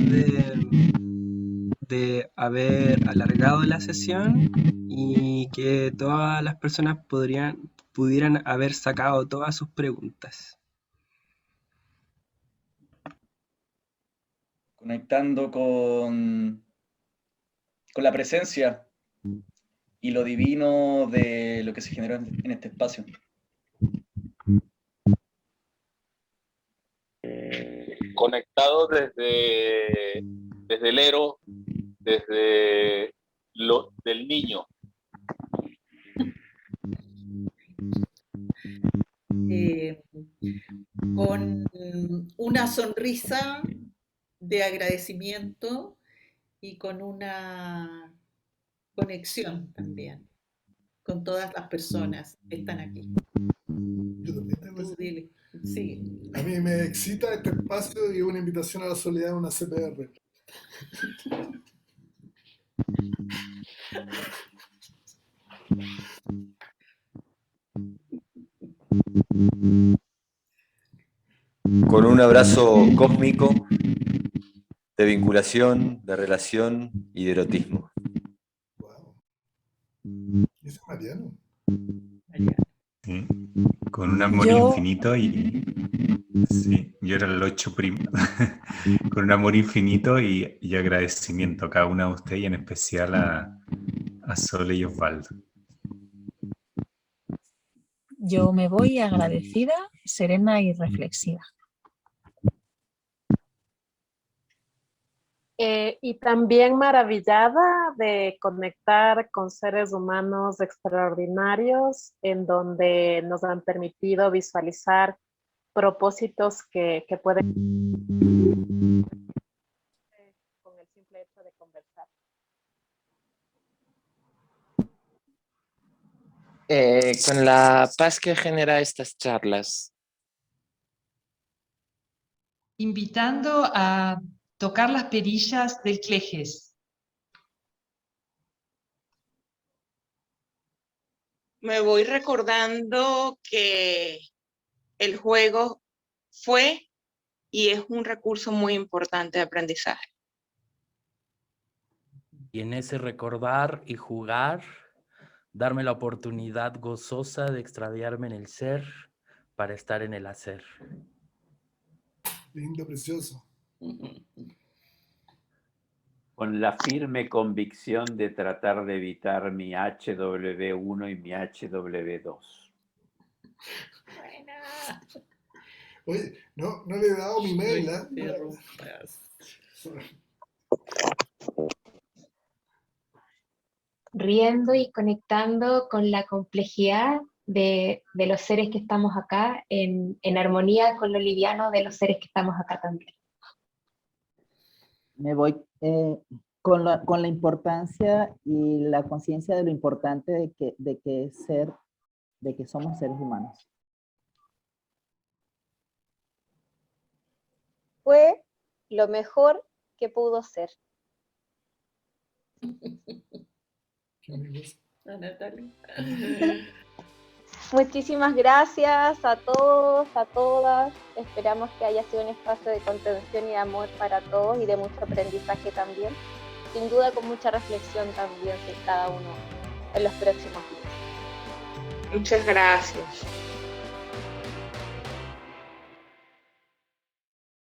de haber alargado la sesión y que todas las personas pudieran haber sacado todas sus preguntas. Conectando con la presencia y lo divino de lo que se generó en este espacio. Conectado desde el Ero, desde del niño. Con una sonrisa de agradecimiento y con una conexión también con todas las personas que están aquí. Yo también tengo Tú dile, sigue. A mí me excita este espacio y una invitación a la soledad en una CPR. Con un abrazo cósmico de vinculación, de relación y de erotismo. Wow. ¿Ese es Mariano? Sí, con un amor infinito y... Sí, yo era el 8 primo. Con un amor infinito y agradecimiento a cada una de ustedes y en especial a Sole y Osvaldo. Yo me voy agradecida, serena y reflexiva. Y también maravillada de conectar con seres humanos extraordinarios en donde nos han permitido visualizar propósitos que pueden con el simple hecho de conversar. Con la paz que genera estas charlas. Invitando a tocar las perillas del Clejes. Me voy recordando que el juego fue y es un recurso muy importante de aprendizaje. Y en ese recordar y jugar, darme la oportunidad gozosa de extraviarme en el ser para estar en el hacer. Lindo, precioso. Con la firme convicción de tratar de evitar mi HW1 y mi HW2. Oye, no le he dado mi mail, ¿eh? Riendo y conectando con la complejidad de los seres que estamos acá, en armonía con lo liviano de los seres que estamos acá también. Me voy con la importancia y la conciencia de lo importante de que somos seres humanos. Fue lo mejor que pudo ser. Muchísimas gracias a todos, a todas. Esperamos que haya sido un espacio de contención y de amor para todos y de mucho aprendizaje también. Sin duda con mucha reflexión también de cada uno en los próximos días. Muchas gracias.